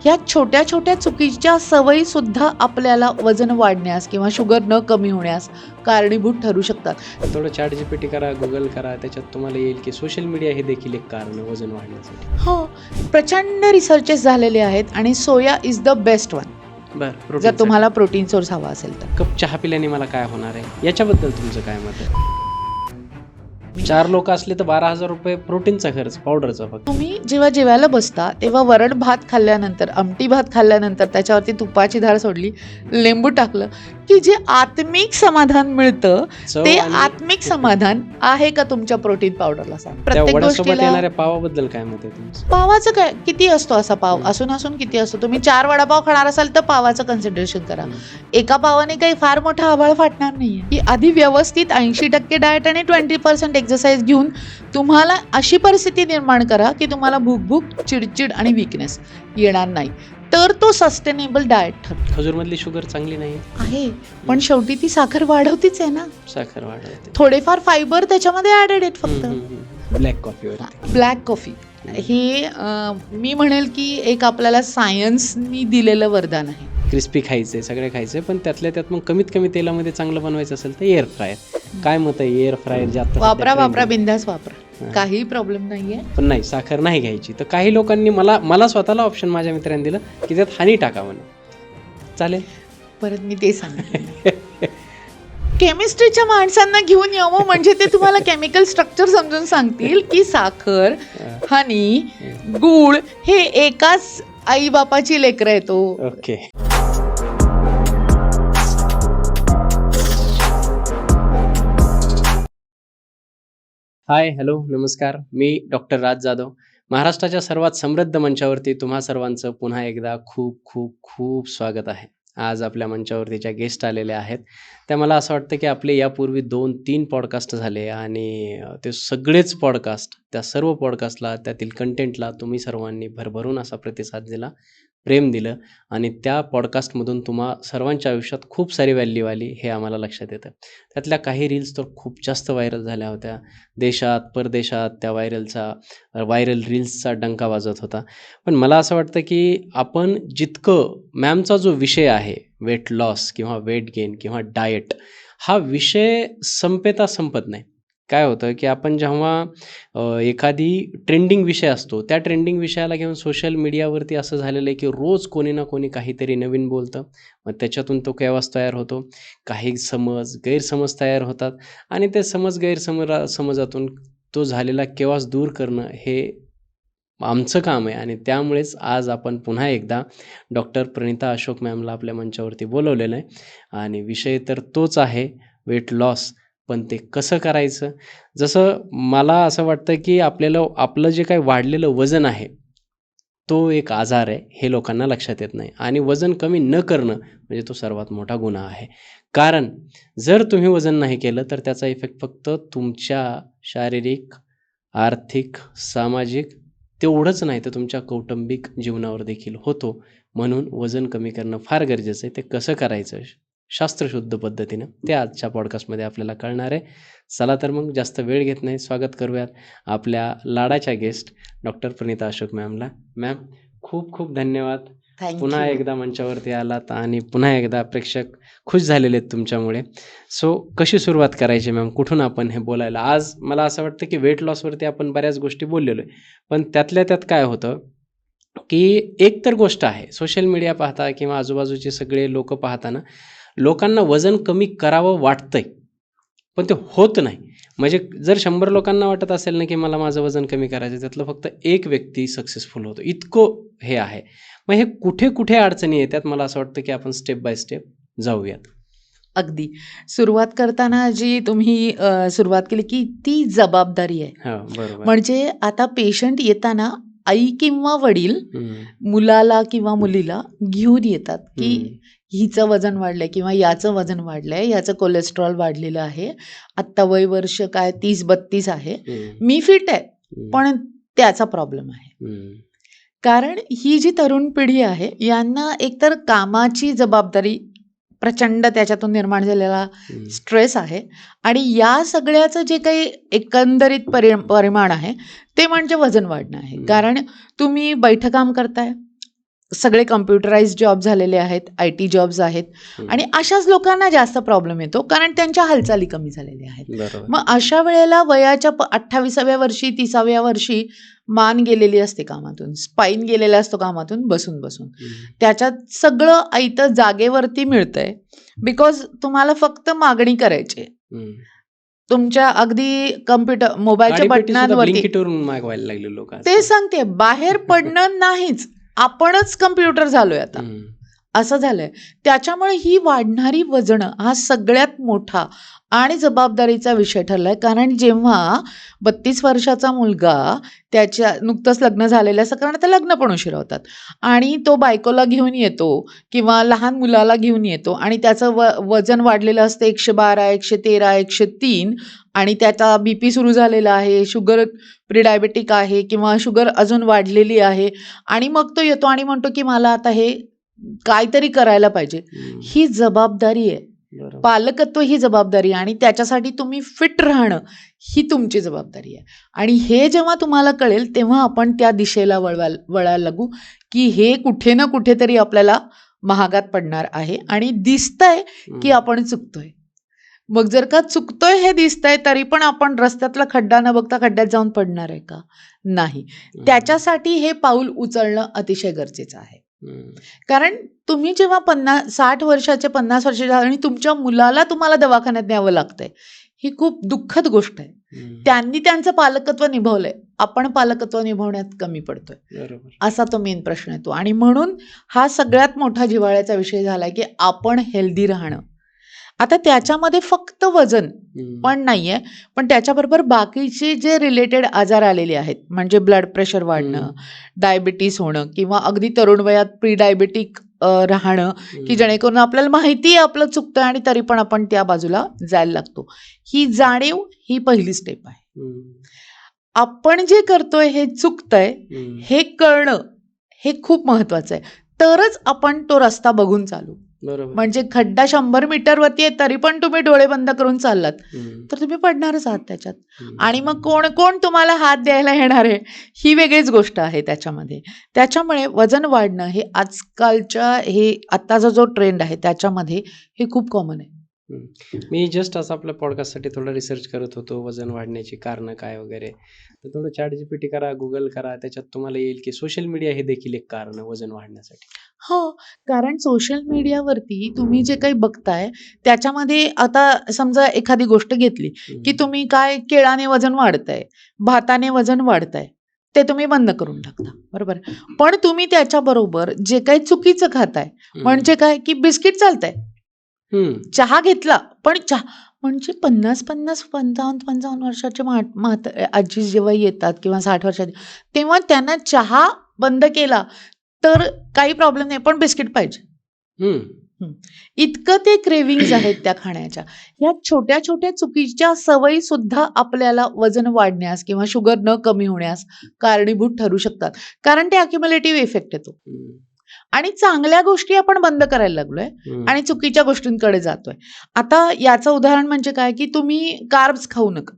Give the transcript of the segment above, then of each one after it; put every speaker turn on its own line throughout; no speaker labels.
ह्या छोट्या छोट्या चुकीच्या सवयी सुद्धा आपल्याला वजन वाढण्यास किंवा शुगर न कमी होण्यास कारणीभूत ठरू शकतात.
थोडं ChatGPT करा, गुगल करा, त्याच्यात तुम्हाला येईल की सोशल मीडिया हे देखील एक कारण आहे वजन वाढण्यासाठी.
हो, प्रचंड रिसर्चेस झालेले आहेत आणि सोया इज द बेस्ट वन
बरं,
जर तुम्हाला प्रोटीन सोर्स हवा असेल तर.
कप चहा पिल्याने मला काय होणार आहे याच्याबद्दल तुमचं काय मत आहे? 4 लोक असले तर 12,000 रुपये प्रोटीनचा खर्च, पावडरचा फक्त.
तुम्ही जेव्हा जेवायला बसता तेव्हा वरण भात खाल्ल्यानंतर, आमटी भात खाल्ल्यानंतर त्याच्यावरती तुपाची धार सोडली, लिंबू टाकलं की जे आत्मिक समाधान मिळतं
चव
ते
आणि
आत्मिक समाधान आहे का तुमच्या प्रोटीन पावडरला? सांग.
त्या
प्रत्येक
वड्यासोबत
गोष्टीला
येणाऱ्या पावाबद्दल काय मत आहे तुमचं?
पावाचं काय किती असतो असा पाव? असून किती असतो? तुम्ही 4 वडापाव खाणार असाल तर पावाचं कन्सिडरेशन करा. एका पावाने काही फार मोठा आभाळ फाटणार नाहीये. की आधी व्यवस्थित 80% डाएट आणि 20% एक्सरसाइज घेऊन तुम्हाला अशी परिस्थिती निर्माण करा की तुम्हाला भूक, चिडचिड आणि वीकनेस येणार नाही, तर तो सस्टेनेबल डाएट ठरतो.
खजूरमधली शुगर चांगली नाही
आहे, पण शेवटी ती साखर वाढवतीच आहे ना.
साखर वाढवते.
थोडेफार फायबर त्याच्यामध्ये ऍडेड आहेत फक्त.
ब्लॅक कॉफीवर
ब्लॅक कॉफी हे मी म्हणेल की एक आपल्याला सायन्सनी दिलेलं वरदान आहे.
क्रिस्पी खायचे, सगळे खायचे, पण त्यातल्या त्यात मग कमीत कमी तेलामध्ये चांगलं बनवायचं असेल तर एअर फ्रायर. काय मत आहे एअर फ्रायर? जे आता
वापरा बिंदास वापरा, काही प्रॉब्लेम नाहीये.
पण नाही, साखर नाही घ्यायची. तर काही लोकांनी मला स्वतःला ऑप्शन माझ्या मित्रांनी दिलं की त्यात हनी टाका म्हणून. चालेल?
परत मी ते सांगते. केमिस्ट्रीच्या माणसांना घेऊन यावं म्हणजे ते तुम्हाला केमिकल स्ट्रक्चर समजून सांगतील की साखर, हनी, गूळ हे एकाच आई बापाची लेकरं आहेत.
ओके. हाय, हॅलो, नमस्कार. मी डॉक्टर राज जाधव. महाराष्ट्राच्या सर्वात समृद्ध मंचावरती तुम्हा सर्वांचं पुन्हा एकदा खूप खूप खूप स्वागत आहे. आज आपल्या मंचावरती ज्या गेस्ट आलेल्या आहेत त्या मला असं वाटतं की आपले यापूर्वी 2-3 पॉडकास्ट झाले आणि ते सगळेच पॉडकास्ट, त्या सर्व पॉडकास्टला, त्यातील कंटेंटला तुम्ही सर्वांनी भरभरून असा प्रतिसाद दिला, प्रेम दिलं आणि त्या पॉडकास्टमधून तुम्हा सर्वांच्या आयुष्यात खूप सारी व्हॅल्यू आली हे आम्हाला लक्षात येतं. त्यातल्या काही रील्स तर खूप जास्त व्हायरल झाल्या होत्या. देशात, परदेशात त्या व्हायरल रील्सचा डंका वाजत होता. पण मला असं वाटतं की आपण जितकं मॅमचा जो विषय आहे वेट लॉस किंवा वेट गेन किंवा डाएट, हा विषय संपत नाही. काय होतं की आपण जेव्हा एखादी ट्रेंडिंग विषय असतो, त्या ट्रेंडिंग विषयाला घेऊन सोशल मीडियावरती असं झालेलं आहे की रोज कोणी ना कोणी काहीतरी नवीन बोलतं. मग त्याच्यातून तो केवास तयार होतो. काही गैरसमज तयार होतात आणि ते समजातून तो झालेला केवास दूर करणं हे आमचं काम आहे. आणि त्यामुळेच आज आपण पुन्हा एकदा डॉक्टर प्रणिता अशोक मॅमला आपल्या मंचावरती बोलवलेलं आहे आणि विषय तर तोच आहे, वेट लॉस. पण ते कसं करायचं? जसं मला असं वाटतं की आपलं जे काही वाढलेलं वजन आहे तो एक आजार आहे, हे लोकांना लक्षात येत नाही. आणि वजन कमी न करणं म्हणजे तो सर्वात मोठा गुन्हा आहे. कारण जर तुम्ही वजन नाही केलं तर त्याचा इफेक्ट फक्त तुमच्या शारीरिक, आर्थिक, सामाजिक तेवढंच नाही तर तुमच्या कौटुंबिक जीवनावर देखील होतो. म्हणून वजन कमी करणं फार गरजेचं आहे. ते कसं करायचं शास्त्रशुद्ध पद्धतीनं ते आजच्या पॉडकास्टमध्ये आपल्याला कळणार आहे. चला तर मग जास्त वेळ घेत नाही, स्वागत करूयात आपल्या लाडाच्या गेस्ट डॉक्टर प्रणिता अशोक मॅमला. मॅम, खूप खूप धन्यवाद. पुन्हा एकदा मंचावरती आलात आणि पुन्हा एकदा प्रेक्षक खुश झालेले आहेत तुमच्यामुळे. सो कशी सुरुवात करायची मॅम? कुठून आपण हे बोलायला? आज मला असं वाटतं की वेट लॉसवरती आपण बऱ्याच गोष्टी बोललेलो आहे, पण त्यातल्या त्यात काय होतं की एक तर गोष्ट आहे, सोशल मीडिया पाहता किंवा आजूबाजूचे सगळे लोक पाहताना लोकांना वजन कमी करावं वाटतंय, पण ते होत नाही. म्हणजे जर 100 लोकांना वाटत असेल ना की मला माझं वजन कमी करायचं, त्यातलं फक्त एक व्यक्ती सक्सेसफुल होतो, इतकं हे आहे. मग हे कुठे कुठे अडचणी येतात, मला असं वाटतं की आपण स्टेप बाय स्टेप जाऊयात.
अगदी सुरुवात करताना जी तुम्ही सुरुवात केली की ती जबाबदारी आहे.
हो, बरोबर.
म्हणजे आता पेशंट येताना आई किंवा वडील मुलाला किंवा मुलीला घेऊन येतात की हिचं वजन वाढलंय किंवा याचं वजन वाढलंय, याचं कोलेस्ट्रॉल वाढलेलं आहे, आत्ता वय वर्ष काय 30-32 आहे, मी फिट आहे पण त्याचा प्रॉब्लेम आहे. कारण ही जी तरुण पिढी आहे यांना एकतर कामाची जबाबदारी प्रचंड, त्याच्यातून निर्माण झालेला स्ट्रेस आहे आणि या सगळ्याचं जे काही एकंदरीत परिमाण आहे ते म्हणजे वजन वाढणं आहे. कारण तुम्ही बैठं काम करताय, सगळे कम्प्युटराइज जॉब झालेले आहेत, IT जॉब्स आहेत आणि अशाच लोकांना जास्त प्रॉब्लेम येतो कारण त्यांच्या हालचाली कमी झालेल्या आहेत.
बरोबर.
मग अशा वेळेला वयाच्या 28व्या वर्षी 30व्या वर्षी मान गेलेली असते कामातून, स्पाईन गेलेला असतो कामातून बसून बसून. त्याच्यात सगळं आयतं जागेवरती मिळतंय बिकॉज तुम्हाला फक्त मागणी करायची आहे. तुमच्या अगदी कम्प्युटर मोबाईलच्या बटनांवरती
ब्लिंकिटवरून मागवायला लागले लोक.
ते सांगते, बाहेर पडणं नाहीच, आपणच कम्प्युटर झालोय आता, असं झालंय. त्याच्यामुळे ही वाढणारी वजन हा सगळ्यात मोठा आणि जबाबदारीचा विषय ठरलाय. कारण जेव्हा 32 वर्षाचा मुलगा, त्याच्या नुकतंच लग्न झालेलं असं, कारण आता लग्न पण उशिरा होतात आणि तो बायकोला घेऊन येतो किंवा लहान मुलाला घेऊन येतो आणि त्याचं वजन वाढलेलं असतं 112, 113, 103 आणि त्याचा BP सुरू झालेला आहे, शुगर प्री-डायबेटिक आहे किंवा शुगर अजून वाढलेली आहे आणि मग तो येतो आणि म्हणतो की मला आता हे काहीतरी करायला पाहिजे. ही जबाबदारी आहे, पालकत्व ही जबाबदारी आहे आणि त्याच्यासाठी तुम्ही फिट राहणं ही तुमची जबाबदारी आहे. आणि हे जेव्हा तुम्हाला कळेल तेव्हा आपण त्या दिशेला वळायला लागू की हे कुठे ना कुठेतरी आपल्याला महागात पडणार आहे आणि दिसतंय की आपण चुकतोय. मग जर का चुकतोय हे दिसतंय तरी पण आपण रस्त्यातला खड्डा न बघता खड्ड्यात जाऊन पडणार आहे का? नाही. त्याच्यासाठी हे पाऊल उचलणं अतिशय गरजेचं आहे. कारण तुम्ही जेव्हा 60 वर्षाचे 50 वर्षाचे आणि तुमच्या मुलाला तुम्हाला दवाखान्यात न्यावं लागतंय, ही खूप दुःखद गोष्ट आहे. त्यांनी त्यांचं पालकत्व निभावलंय, आपण पालकत्व निभावण्यात कमी पडतोय, असा तो मेन प्रश्न येतो. आणि म्हणून हा सगळ्यात मोठा जिव्हाळ्याचा विषय झालाय की आपण हेल्दी राहणं. आता त्याच्यामध्ये फक्त वजन पण नाहीये, पण त्याच्याबरोबर बाकीचे जे रिलेटेड आजार आलेले आहेत, म्हणजे ब्लड प्रेशर वाढणं, डायबिटीस होणं किंवा अगदी तरुण वयात प्री डायबेटिक राहणं, की जेणेकरून आपल्याला माहिती आहे आपलं चुकतं आणि तरी पण आपण त्या बाजूला जायला लागतो. ही जाणीव ही पहिली स्टेप आहे. आपण जे करतोय हे चुकतंय हे कळणं हे खूप महत्वाचं आहे. तरच आपण तो रस्ता बघून चालू. म्हणजे खड्डा 100 मीटरवरती आहे तरी पण तुम्ही डोळे बंद करून चाललात तर तुम्ही पडणारच आहात त्याच्यात. आणि मग कोण कोण तुम्हाला हात द्यायला येणार आहे ही वेगळीच गोष्ट आहे त्याच्यामध्ये. त्याच्यामुळे वजन वाढणं हे आजकालच्या हे आत्ताचा जो ट्रेंड आहे त्याच्यामध्ये हे खूप कॉमन आहे.
मी जस्ट असं आपल्या पॉडकास्टसाठी थोडं रिसर्च करत होतो, वजन वाढण्याची कारणं काय वगैरे. तर थोडं ChatGPT करा, गुगल करा, त्याच्यात तुम्हाला येईल की सोशल मीडिया हे देखील एक कारण वजन वाढण्यासाठी.
हो, कारण सोशल मीडियावरती तुम्ही जे काही बघताय त्याच्यामध्ये आता समजा एखादी गोष्ट घेतली की तुम्ही काय केळाने वजन वाढतंय, भाताने वजन वाढतंय, ते तुम्ही बंद करून टाकता, बरोबर. पण तुम्ही त्याच्याबरोबर जे काही चुकीचं खाताय, म्हणजे काय की बिस्किट चालतंय, चहा घेतला पण चहा म्हणजे 50 55 वर्षाचे आजी जेव्हा येतात किंवा 60 वर्षाचे तेव्हा त्यांना चहा बंद केला तर काही प्रॉब्लेम नाही, पण बिस्किट पाहिजे. इतकं ते क्रेविंग्ज आहेत त्या खाण्याच्या. ह्या छोट्या छोट्या चुकीच्या सवयी सुद्धा आपल्याला वजन वाढण्यास किंवा शुगर न कमी होण्यास कारणीभूत ठरू शकतात. कारण ते अक्युम्युलेटिव्ह इफेक्ट येतो आणि चांगल्या गोष्टी आपण बंद करायला लागलोय आणि चुकीच्या गोष्टींकडे जातोय. आता याचं उदाहरण म्हणजे काय की तुम्ही कार्ब्स खाऊ नका.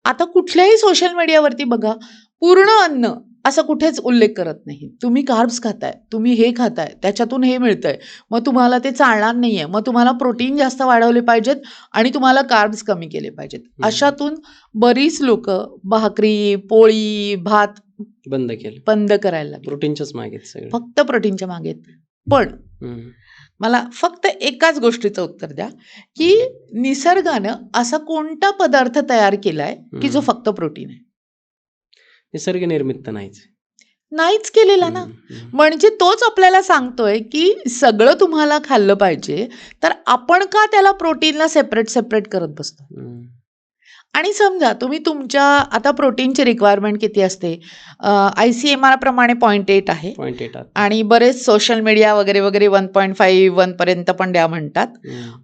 आता कुठल्याही सोशल मीडियावरती बघा, पूर्ण अन्न असा कुठेच उल्लेख करत नाही. तुम्ही कार्ब्स खाताय, तुम्ही हे खाताय, त्याच्यातून हे मिळतंय, मग तुम्हाला ते चालणार नाहीये, मग तुम्हाला प्रोटीन जास्त वाढवले पाहिजेत आणि तुम्हाला कार्ब्स कमी केले पाहिजेत. अशातून बरीच लोक भाकरी, पोळी, भात बंद करायला लागले.
प्रोटीनच्याच मागे सगळे,
फक्त प्रोटीनच्या मागे. पण मला फक्त एकाच गोष्टीचं उत्तर द्या की निसर्गानं असा कोणता पदार्थ तयार केलाय की जो फक्त प्रोटीन आहे?
निसर्ग निर्मित तर
नाहीच केलेला ना. म्हणजे तोच आपल्याला सांगतोय की सगळं तुम्हाला खाल्लं पाहिजे, तर आपण का त्याला प्रोटीनला सेपरेट करत बसतो? आणि समजा तुम्ही तुमच्या आता प्रोटीनची रिक्वायरमेंट किती असते, ICMR प्रमाणे 0.8 आहे आणि बरेच सोशल मीडिया वगैरे वगैरे 1.5 1 पर्यंत पण द्या म्हणतात.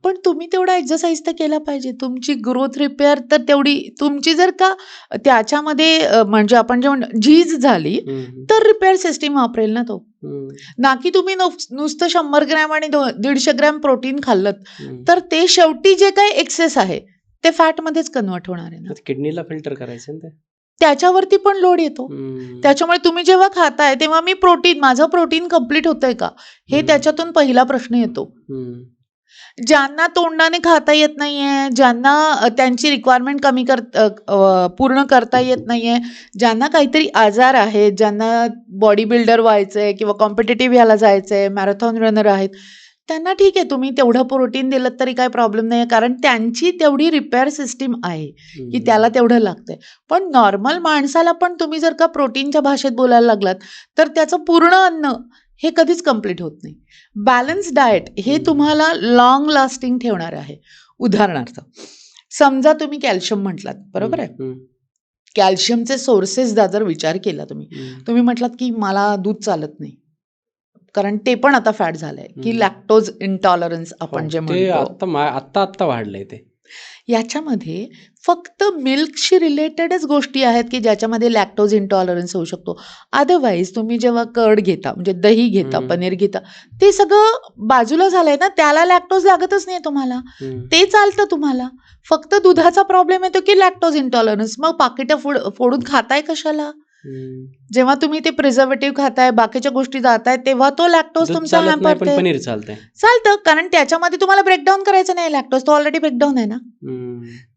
पण तुम्ही तेवढा एक्सरसाइज तर केला पाहिजे, तुमची ग्रोथ रिपेअर तर तेवढी तुमची जर का त्याच्यामध्ये म्हणजे आपण जेव्हा झीज झाली तर रिपेअर सिस्टीम वापरेल ना तो. ना की तुम्ही नुसतं 100 ग्रॅम आणि 150 ग्रॅम प्रोटीन खाल्लं तर ते शेवटी जे काही एक्सेस आहे ते फॅट मध्येच कन्वर्ट होणार आहे ना.
किडनीला फिल्टर करायचं ना ते.
त्याच्यावरती पण लोड येतो. त्याच्यामुळे तुम्ही जेव्हा खाताय तेव्हा माझं प्रोटीन कम्प्लीट होतंय का, हे त्याच्यातून पहिला प्रश्न येतो. ज्यांना तोंडाने खाता येत नाहीये, ज्यांना त्यांची रिक्वायरमेंट पूर्ण करता येत नाहीये, ज्यांना काहीतरी आजार आहेत, ज्यांना बॉडी बिल्डर व्हायचंय किंवा कॉम्पिटिटिव्ह ह्याला जायचंय, मॅरेथॉन रनर आहेत, त्यांना ठीक आहे, तुम्ही तेवढं प्रोटीन दिलं तरी काही प्रॉब्लेम नाही, कारण त्यांची तेवढी रिपेअर सिस्टीम आहे की त्याला तेवढं लागतंय. पण नॉर्मल माणसाला पण तुम्ही जर का प्रोटीनच्या भाषेत बोलायला लागलात तर त्याचं पूर्ण अन्न हे कधीच कम्प्लीट होत नाही. बॅलन्स डाएट हे तुम्हाला लॉंग लास्टिंग ठेवणार आहे. उदाहरणार्थ समजा तुम्ही कॅल्शियम म्हटलात, बरोबर आहे, कॅल्शियमचे सोर्सेसचा जर विचार केला तुम्ही म्हटलात की मला दूध चालत नाही, कारण ते पण आता फॅट झालंय की लॅक्टोज इंटॉलरन्स आपण जे म्हणतो,
आता वाढलंय ते.
याच्यामध्ये फक्त मिल्कशी रिलेटेडच गोष्टी आहेत की ज्याच्यामध्ये लॅक्टोज इंटॉलरन्स होऊ शकतो. अदरवाईज तुम्ही जेव्हा कर्ड घेता, म्हणजे दही घेता, पनीर घेता, ते सगळं बाजूला झालंय ना, त्याला लॅक्टोज लागतच नाही तुम्हाला, ते चालतं तुम्हाला. फक्त दुधाचा प्रॉब्लेम येतो की लॅक्टोज इंटॉलरन्स. मग पाकिटं फोडून खाताय कशाला? जेव्हा तुम्ही ते प्रिझर्वेटिव्ह खाताय, बाकीच्या गोष्टी जाताय, तेव्हा तो लॅक्टोज तुमचा हॅम्पर
पनीर
चालतं, कारण त्याच्यामध्ये तुम्हाला ब्रेकडाऊन करायचं नाही लॅक्टोज, तो ऑलरेडी ब्रेकडाऊन आहे ना.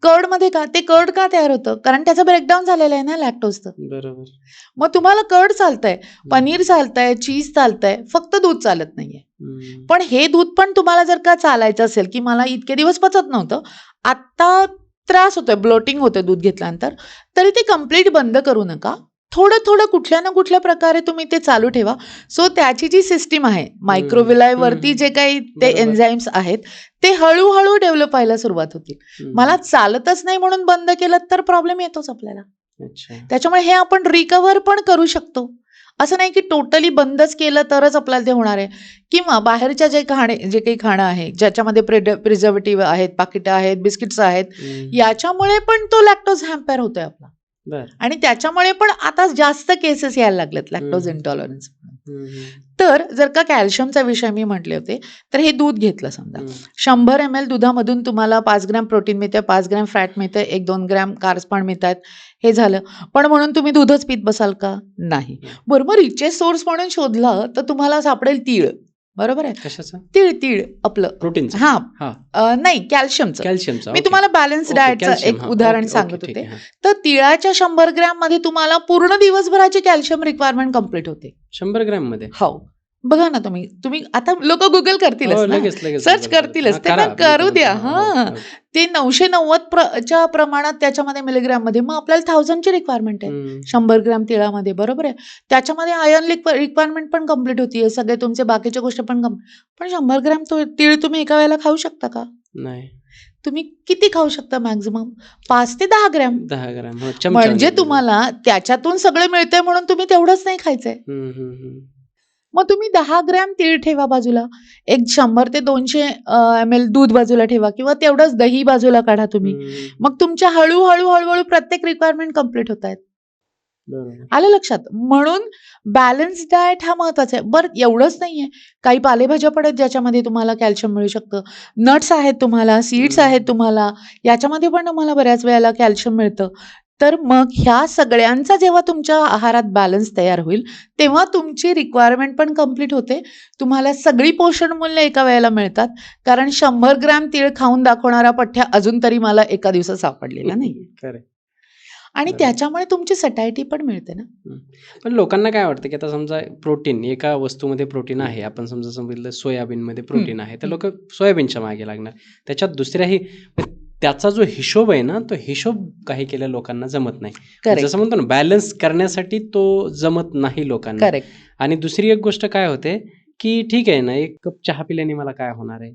कर्ड मध्ये ते कर्ड का तयार होतं? कारण त्याचं ब्रेकडाऊन झालेलं आहे ना लॅक्टोजचं.
बरोबर.
मग तुम्हाला कर्ड चालतंय, पनीर चालतंय, चीज चालतंय, फक्त दूध चालत नाहीये. पण हे दूध पण तुम्हाला जर का चालायचं असेल की मला इतके दिवस पचत नव्हतं, आता त्रास होतोय, ब्लोटिंग होतं दूध घेतल्यानंतर, तरी ते कम्प्लीट बंद करू नका. थोडं कुठल्या ना कुठल्या प्रकारे तुम्ही ते चालू ठेवा. सो त्याची जी सिस्टीम आहे, मायक्रोविलाय वरती जे काही ते एन्झाईम्स आहेत, ते हळूहळू डेव्हलप व्हायला सुरुवात होतील. मला चालतच नाही म्हणून बंद केलं तर प्रॉब्लेम येतोच आपल्याला. त्याच्यामुळे हे आपण रिकव्हर पण करू शकतो. असं नाही की टोटली बंदच केलं तरच आपल्याला ते होणार आहे. किंवा बाहेरच्या जे काही खाणं आहे, ज्याच्यामध्ये प्रिझर्वेटिव्ह आहेत, पाकिटं आहेत, बिस्किट्स आहेत, याच्यामुळे पण तो लॅक्टोज हॅम्पर होतोय आपला. आणि त्याच्यामुळे पण आता जास्त केसेस यायला लागलेत लॅक्टोज इंटॉलरन्स. तर जर का कॅल्शियमचा विषय मी म्हटले होते, तर हे दूध घेतलं समजा, 100 ml दुधामधून तुम्हाला 5 ग्रॅम प्रोटीन मिळतं, 5 ग्रॅम फॅट मिळतं, 1-2 ग्रॅम कार्ब्स पण मिळतात. हे झालं. पण म्हणून तुम्ही दूधच पीत बसाल का? नाही. बरोबर. रिचेस्ट सोर्स म्हणून शोधलं तर तुम्हाला सापडेल तीळ. बरोबर आहे.
कशाचं?
तीळ आपलं
प्रोटीन.
नाही, कॅल्शियमचं. मी तुम्हाला बॅलन्स डाएटचं एक उदाहरण सांगत होते. तर तिळाच्या 100 ग्रॅम मध्ये तुम्हाला पूर्ण दिवसभराची कॅल्शियम रिक्वायरमेंट कम्प्लीट होते.
100 ग्रॅम मध्ये?
हो. बघा ना, तुम्ही आता लोक गुगल करतीलच, सर्च करतीलच, त्यांना करू द्या. ते 990 च्या प्रमाणात त्याच्यामध्ये मिलीग्रॅम मध्ये, मग आपल्याला 1000ची रिक्वायरमेंट आहे 100 ग्रॅम तिळामध्ये. बरोबर आहे. त्याच्यामध्ये आयर्न रिक्वायरमेंट पण कम्प्लीट होतीये, सगळे तुमचे बाकीच्या गोष्टी पण पण 100 ग्रॅम तीळ तुम्ही एका वेळेला खाऊ शकता का?
नाही.
तुम्ही किती खाऊ शकता? मॅक्झिमम 5 ते 10 ग्रॅम.
10 ग्रॅम
म्हणजे तुम्हाला त्याच्यातून सगळं मिळतंय म्हणून तुम्ही तेवढंच नाही खायचंय. मग तुम्ही 10 ग्रॅम तीळ ठेवा बाजूला, एक 100 ते 200 ml दूध बाजूला ठेवा, किंवा तेवढंच दही बाजूला काढा तुम्ही. मग तुमच्या हळूहळू प्रत्येक रिक्वायरमेंट कम्प्लीट होत आहेत. आलं लक्षात? म्हणून बॅलन्स डाएट हा महत्वाचा आहे. बरं, एवढंच नाहीये, काही पालेभाज्या पण आहेत ज्याच्यामध्ये तुम्हाला कॅल्शियम मिळू शकतं, नट्स आहेत तुम्हाला, सीड्स आहेत तुम्हाला, याच्यामध्ये पण तुम्हाला बऱ्याच वेळेला कॅल्शियम मिळतं. तर मग ह्या सगळ्यांचा जेव्हा तुमच्या आहारात बॅलन्स तयार होईल, तेव्हा तुमची रिक्वायरमेंट पण कम्प्लीट होते, तुम्हाला सगळी पोषण मूल्य एका वेळेला मिळतात. कारण 100 ग्रॅम तीळ खाऊन दाखवणारा पठ्ठ्या अजून तरी मला एका दिवसात सापडलेला नाही. आणि त्याच्यामुळे तुमची सटायटी पण मिळते ना.
पण लोकांना काय वाटतं की आता समजा प्रोटीन, एका वस्तूमध्ये प्रोटीन आहे, आपण समजा समजलं सोयाबीन मध्ये प्रोटीन आहे, तर लोक सोयाबीनच्या मागे लागणार. त्याच्यात दुसऱ्याही, त्याचा जो हिशोब आहे ना, तो हिशोब काही केल्या लोकांना जमत नाही. जसं म्हणतो ना, बॅलन्स करण्यासाठी तो जमत नाही लोकांना. आणि दुसरी एक गोष्ट काय होते की ठीक आहे ना, एक कप चहा पिल्याने मला काय होणार आहे,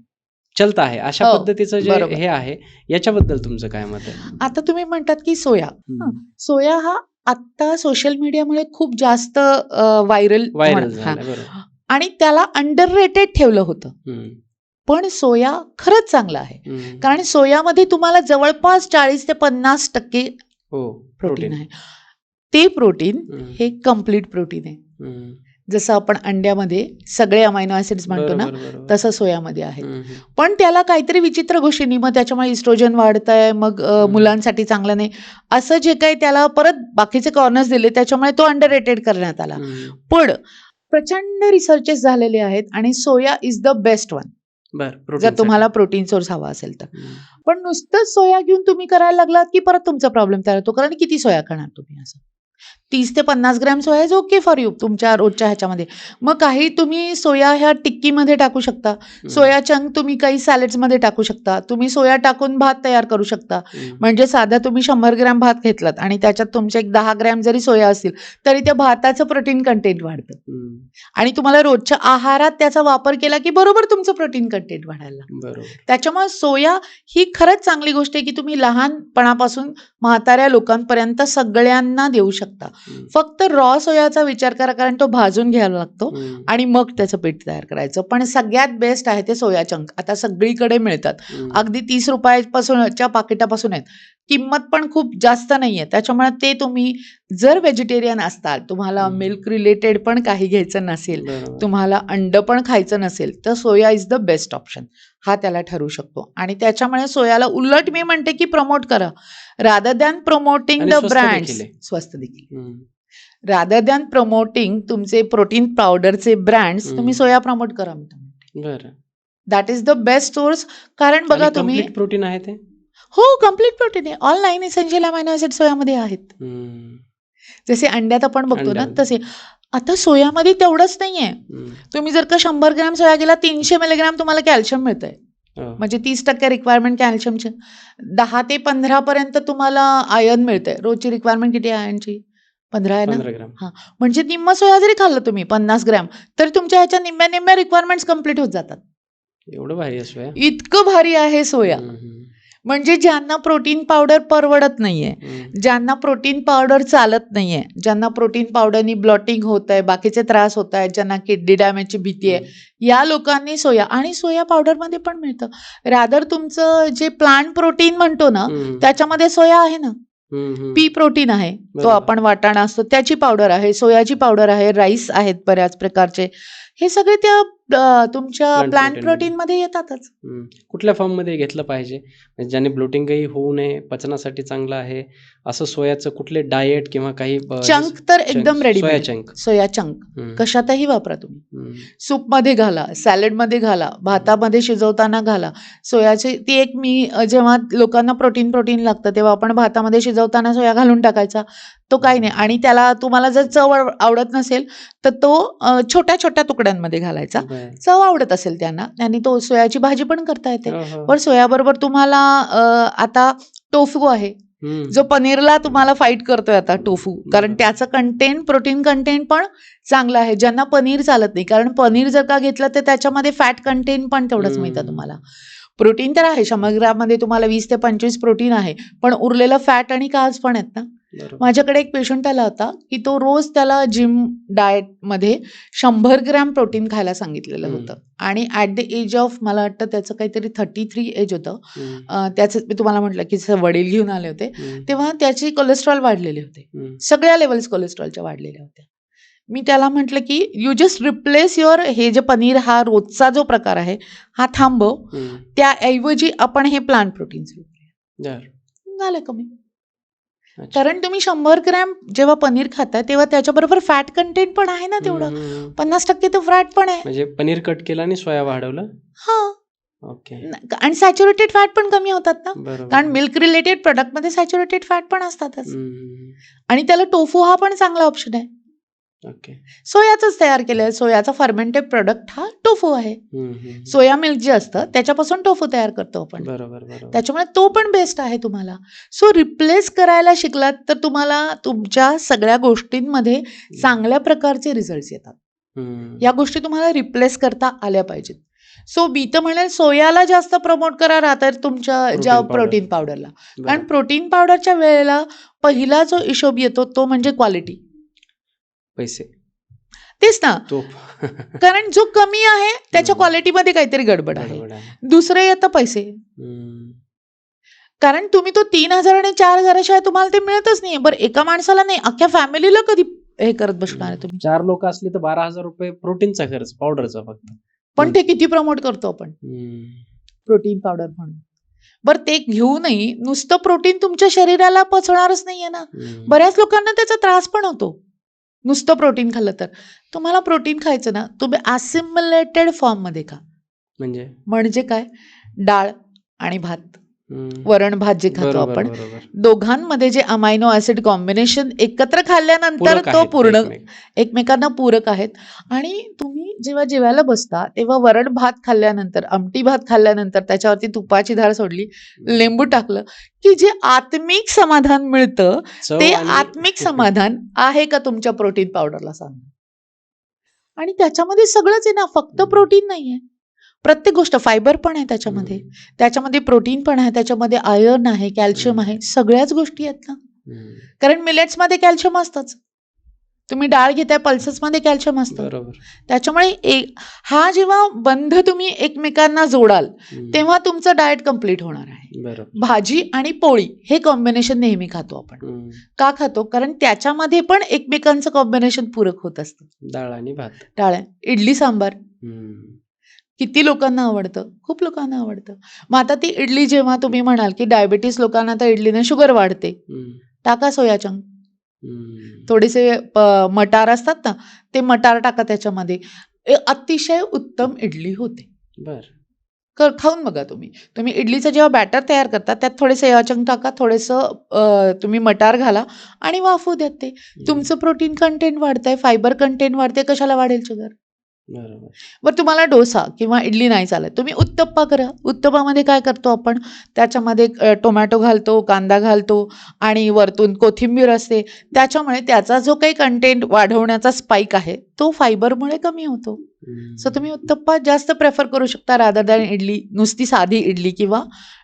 चलता आहे, अशा पद्धतीचं जे हे आहे, याच्याबद्दल तुमचं काय मत आहे?
आता तुम्ही म्हणतात की सोया हा आता सोशल मीडियामुळे खूप जास्त व्हायरल
झाला,
आणि त्याला अंडररेटेड ठेवलं होतं. पण सोया खरंच चांगला आहे, कारण सोयामध्ये तुम्हाला जवळपास 40 ते 50% प्रोटीन आहे. ते प्रोटीन हे कम्प्लीट प्रोटीन आहे. जसं आपण अंड्यामध्ये सगळे अमायनो ऍसिड्स म्हणतो ना,
बरोबर बरोबर.
तसं सोयामध्ये आहे.
हम्म, हम्म.
पण त्याला काहीतरी विचित्र गोष्टींनी मग त्याच्यामुळे इस्ट्रोजन वाढतंय, मग मुलांसाठी चांगलं नाही असं जे काही त्याला परत बाकीचे कॉर्नर्स दिले, त्याच्यामुळे तो अंडर रेटेड करण्यात आला. पण प्रचंड रिसर्चेस झालेले आहेत आणि सोया इज द बेस्ट वन
बर
जर
प्रोटीन
तुम्हाला प्रोटीन सोर्स हवा असेल तर. पण नुसतंच सोया घेऊन तुम्ही करायला लागलात की परत तुमचा प्रॉब्लेम तयार होतो, कारण किती सोया खाणार तुम्ही? असं 30 ते 50 gram soya is okay for you तुमच्या रोजच्या ह्याच्यामध्ये. मग काही तुम्ही सोया ह्या टिक्कीमध्ये टाकू शकता, सोया चंक तुम्ही काही सॅलेड्समध्ये टाकू शकता, तुम्ही सोया टाकून भात तयार करू शकता. म्हणजे साधा तुम्ही 100 ग्रॅम भात घेतलात आणि त्याच्यात तुमचे एक 10 ग्रॅम जरी सोया असतील तरी त्या भाताचं प्रोटीन कंटेंट वाढतं आणि तुम्हाला रोजच्या आहारात त्याचा वापर केला की बरोबर तुमचं प्रोटीन कंटेंट वाढायला लागतं.
बरोबर.
त्याच्यामुळे सोया ही खरंच चांगली गोष्ट आहे की तुम्ही लहानपणापासून म्हाताऱ्या लोकांपर्यंत सगळ्यांना देऊ शकता. फक्त रॉ सोयाचा विचार करा, कारण तो भाजून घ्यायला लागतो आणि मग त्याचं पीठ तयार करायचं. पण सगळ्यात बेस्ट आहे ते सोया चंक. आता सगळीकडे मिळतात, अगदी 30 रुपयापासूनच्या पाकिटापासून आहेत. किंमत पण खूप जास्त नाहीये. त्याच्यामुळे ते तुम्ही जर व्हेजिटेरियन असताल, तुम्हाला मिल्क रिलेटेड पण काही घ्यायचं नसेल,
बरोबर.
तुम्हाला अंड पण खायचं नसेल, तर सोया इज द बेस्ट ऑप्शन. हा त्याला ठरू शकतो आणि त्याच्यामुळे सोयाला उलट मी म्हणते की प्रमोट करा, रादर दॅन प्रमोटिंग
आणि
द
स्वस्त
ब्रँड्स.
देखील आहे.
स्वस्त देखील. रादर दॅन प्रमोटिंग तुमचे प्रोटीन पावडरचे ब्रँड्स, तुम्ही सोया प्रमोट करा. मी म्हणते
बरं.
That is the best source. कारण बघा तुम्ही,
कंप्लीट प्रोटीन आहे ते.
हो कंप्लीट प्रोटीन आहे. ऑल 9 इसेन्शियल अमायनो ऍसिड सोयामध्ये आहेत. जसे अंड्यात आपण बघतो ना, तसे आता सोयामध्ये तेवढंच नाहीये. तुम्ही जर का 100 ग्रॅम सोया गेला, 300 मिलीग्रॅम तुम्हाला कॅल्शियम मिळतंय. म्हणजे 30% रिक्वायरमेंट कॅल्शियमची, 10 ते 15 पर्यंत तुम्हाला आयर्न मिळतंय. रोजची रिक्वायरमेंट किती आहे आयर्नची? 15 आहे ना.
15 ग्रॅम.
हा, म्हणजे निम्मा सोया जरी खाल्लं तुम्ही 50 ग्रॅम, तर तुमच्या ह्याच्या निम्म्या रिक्वायरमेंट्स कम्प्लीट होत जातात.
एवढं भारी आहे सोया.
इतकं भारी आहे सोया. म्हणजे ज्यांना प्रोटीन पावडर परवडत नाहीये, ज्यांना प्रोटीन पावडर चालत नाहीये, ज्यांना प्रोटीन पावडरनी ब्लॉटिंग होत आहे, बाकीचे त्रास होत आहेत, ज्यांना किडनी डॅमेजची भीती आहे, या लोकांनी सोया, आणि सोया पावडरमध्ये पण मिळतं. रादर तुमचं जे प्लांट प्रोटीन म्हणतो ना, त्याच्यामध्ये सोया आहे ना. पी प्रोटीन आहे, तो आपण वाटाणा असतो त्याची पावडर आहे, सोयाची पावडर आहे, राईस आहेत बऱ्याच प्रकारचे. हे सगळे त्या तुमच्या प्लांट प्रोटीन मध्ये येतातच.
कुठल्या फॉर्म मध्ये घेतलं पाहिजे ज्याने ब्लोटिंगही होऊ नये, पचनासाठी चांगलं आहे असं सोयाचं कुठले डाएट किंवा काही
चंक तर एकदम रेडी. सोया चंक कशातही वापरा तुम्ही. सूप मध्ये घाला, सॅलड मध्ये घाला, भातामध्ये शिजवताना घाला. सोयाची ती एक, मी जेव्हा लोकांना प्रोटीन लागतं तेव्हा आपण भातामध्ये शिजवताना सोया घालून टाकायचा, तो काही नाही. आणि त्याला तुम्हाला जर चव आवडत नसेल तर तो छोट्या छोट्या तुकड्यांमध्ये घालायचा. चव आवडत असेल त्यांना, आणि तो सोयाची भाजी पण करता येते. पण सोयाबरोबर तुम्हाला आता टोफू आहे, जो पनीरला तुम्हाला फाईट करतोय आता टोफू, कारण त्याचं कंटेंट, प्रोटीन कंटेंट पण चांगलं आहे. ज्यांना पनीर चालत नाही, कारण पनीर जर का घेतलं तर त्याच्यामध्ये फॅट कंटेंट पण तेवढंच मिळतं तुम्हाला. प्रोटीन तर आहे 100 ग्रॅममध्ये तुम्हाला 20 ते 25 प्रोटीन आहे, पण उरलेलं फॅट आणि कार्ब्स पण आहेत ना. माझ्याकडे एक पेशंट आला होता की तो रोज त्याला जिम डाएट मध्ये 100 ग्रॅम प्रोटीन खायला सांगितलेलं होतं, आणि ऍट द एज ऑफ, मला वाटतं त्याचं काहीतरी 33 एज होतं. त्याचं मी तुम्हाला म्हटलं की वडील घेऊन आले होते, तेव्हा त्याची कोलेस्ट्रॉल वाढलेले होते, सगळ्या लेवल्स कोलेस्ट्रॉलच्या वाढलेल्या होत्या. मी त्याला म्हटलं की यू जस्ट रिप्लेस युअर, हे जे पनीर हा रोजचा जो प्रकार आहे हा थांबव, त्याऐवजी आपण हे प्लांट प्रोटीन सुरू करूया. झालं कमी. कारण तुम्ही 100 ग्रॅम जेव्हा पनीर खाताय तेव्हा त्याच्याबरोबर फॅट कंटेंट पण आहे ना तेवढं, 50% तर फॅट पण आहे.
म्हणजे पनीर कट केलं आणि सोया वाढवलं.
हा, ओके. आणि सॅच्युरेटेड फॅट पण कमी होतात ना, कारण मिल्क रिलेटेड प्रोडक्ट मध्ये सॅच्युरेटेड फॅट पण असतातच. आणि त्याला टोफू हा पण चांगला ऑप्शन आहे. सोयाच तयार केलंय, सोयाचा फर्मेंटेड प्रोडक्ट हा टोफू आहे. सोया मिल्क जे असतं त्याच्यापासून टोफू तयार करतो आपण, त्याच्यामुळे तो पण बेस्ट आहे तुम्हाला. सो रिप्लेस करायला शिकलात तर तुम्हाला तुमच्या सगळ्या गोष्टींमध्ये चांगल्या प्रकारचे रिझल्ट येतात. या गोष्टी तुम्हाला रिप्लेस करता आल्या पाहिजेत. सो मी तर म्हणेल सोयाला जास्त प्रमोट करा राहतात तुमच्या ज्या प्रोटीन पावडरला, कारण प्रोटीन पावडरच्या वेळेला पहिला जो हिशोब येतो तो म्हणजे क्वालिटी, पैसे. तेच ना, कारण जो कमी आहे त्याच्या क्वालिटीमध्ये काहीतरी गडबड आहे. दुसरं येतं पैसे, कारण तुम्ही तो 3,000 आणि 4,000 शिवाय तुम्हाला ते मिळतच नाही. बरं, एका माणसाला नाही, अख्ख्या फॅमिलीला कधी हे करत बसणार आहे तुम्ही?
4 लोक असले तर 12,000 रुपये प्रोटीनचा खर्च, पावडरचा फक्त.
पण ते किती प्रमोट करतो आपण प्रोटीन पावडर म्हणून. बरं ते घेऊनही नुसतं प्रोटीन तुमच्या शरीराला पचणारच नाहीये ना. बऱ्याच लोकांना त्याचा त्रास पण होतो नुसतं प्रोटीन खाल्लं तर. तुम्हाला प्रोटीन खायचं ना, तुम्ही असिम्युलेटेड फॉर्म मध्ये खा. म्हणजे काय, डाळ आणि भात, वरण भात जे खातो आपण, दोघांमध्ये जे अमायनो ऍसिड कॉम्बिनेशन एकत्र खाल्ल्यानंतर तो पूर्ण एकमेकांना पूरक आहेत. आणि तुम्ही जेव्हा जेवायला बसता तेव्हा वरण भात खाल्ल्यानंतर, आमटी भात खाल्ल्यानंतर त्याच्यावरती तुपाची धार सोडली, लिंबू टाकलं की जे आत्मिक समाधान मिळतं ते आत्मिक समाधान आहे का तुमच्या प्रोटीन पावडरला सांगा. आणि त्याच्यामध्ये सगळंच आहे ना, फक्त प्रोटीन नाहीये, प्रत्येक गोष्ट, फायबर पण आहे त्याच्यामध्ये, त्याच्यामध्ये प्रोटीन पण आहे, त्याच्यामध्ये आयर्न आहे, कॅल्शियम आहे, सगळ्याच गोष्टी आहेत ना. कारण मिलेट्स मध्ये कॅल्शियम असतंच, तुम्ही डाळ घेताय पल्सेस मध्ये कॅल्शियम असतं. त्याच्यामुळे हा जेव्हा बंध तुम्ही एकमेकांना जोडाल तेव्हा तुमचं डाएट कम्प्लीट होणार आहे. भाजी आणि पोळी हे कॉम्बिनेशन नेहमी खातो आपण. का खातो? कारण त्याच्यामध्ये पण एकमेकांचं कॉम्बिनेशन पूरक होत असतं.
डाळ आणि भात,
डाळ, इडली सांबार किती लोकांना आवडतं? खूप लोकांना आवडतं. मग आता ती इडली जेव्हा तुम्ही म्हणाल की डायबिटीस लोकांना तर इडलीने शुगर वाढते, टाका सोया चंक, थोडेसे मटार असतात ना, ते मटार टाका त्याच्यामध्ये, अतिशय उत्तम इडली होते. खाऊन बघा तुम्ही. तुम्ही इडलीचं जेव्हा बॅटर तयार करता त्यात थोडे सोयाचंक टाका, थोडंसं तुम्ही मटार घाला आणि वाफू द्या. ते तुमचं प्रोटीन कंटेंट वाढतंय, फायबर कंटेंट वाढते, कशाला वाढेल शुगर? बरं तुम्हाला डोसा किंवा इडली नाही चालत, तुम्ही उत्तप्पा करा. उत्तप्पामध्ये काय करतो आपण, त्याच्यामध्ये टोमॅटो घालतो, कांदा घालतो आणि वरतून कोथिंबीर असते. त्याच्यामुळे त्याचा जो काही कंटेंट वाढवण्याचा स्पाइक आहे तो फायबरमुळे कमी होतो. सो तुम्ही उत्तप्पा जास्त प्रेफर करू शकता रादर दॅन इडली, नुसती साधी इडली किंवा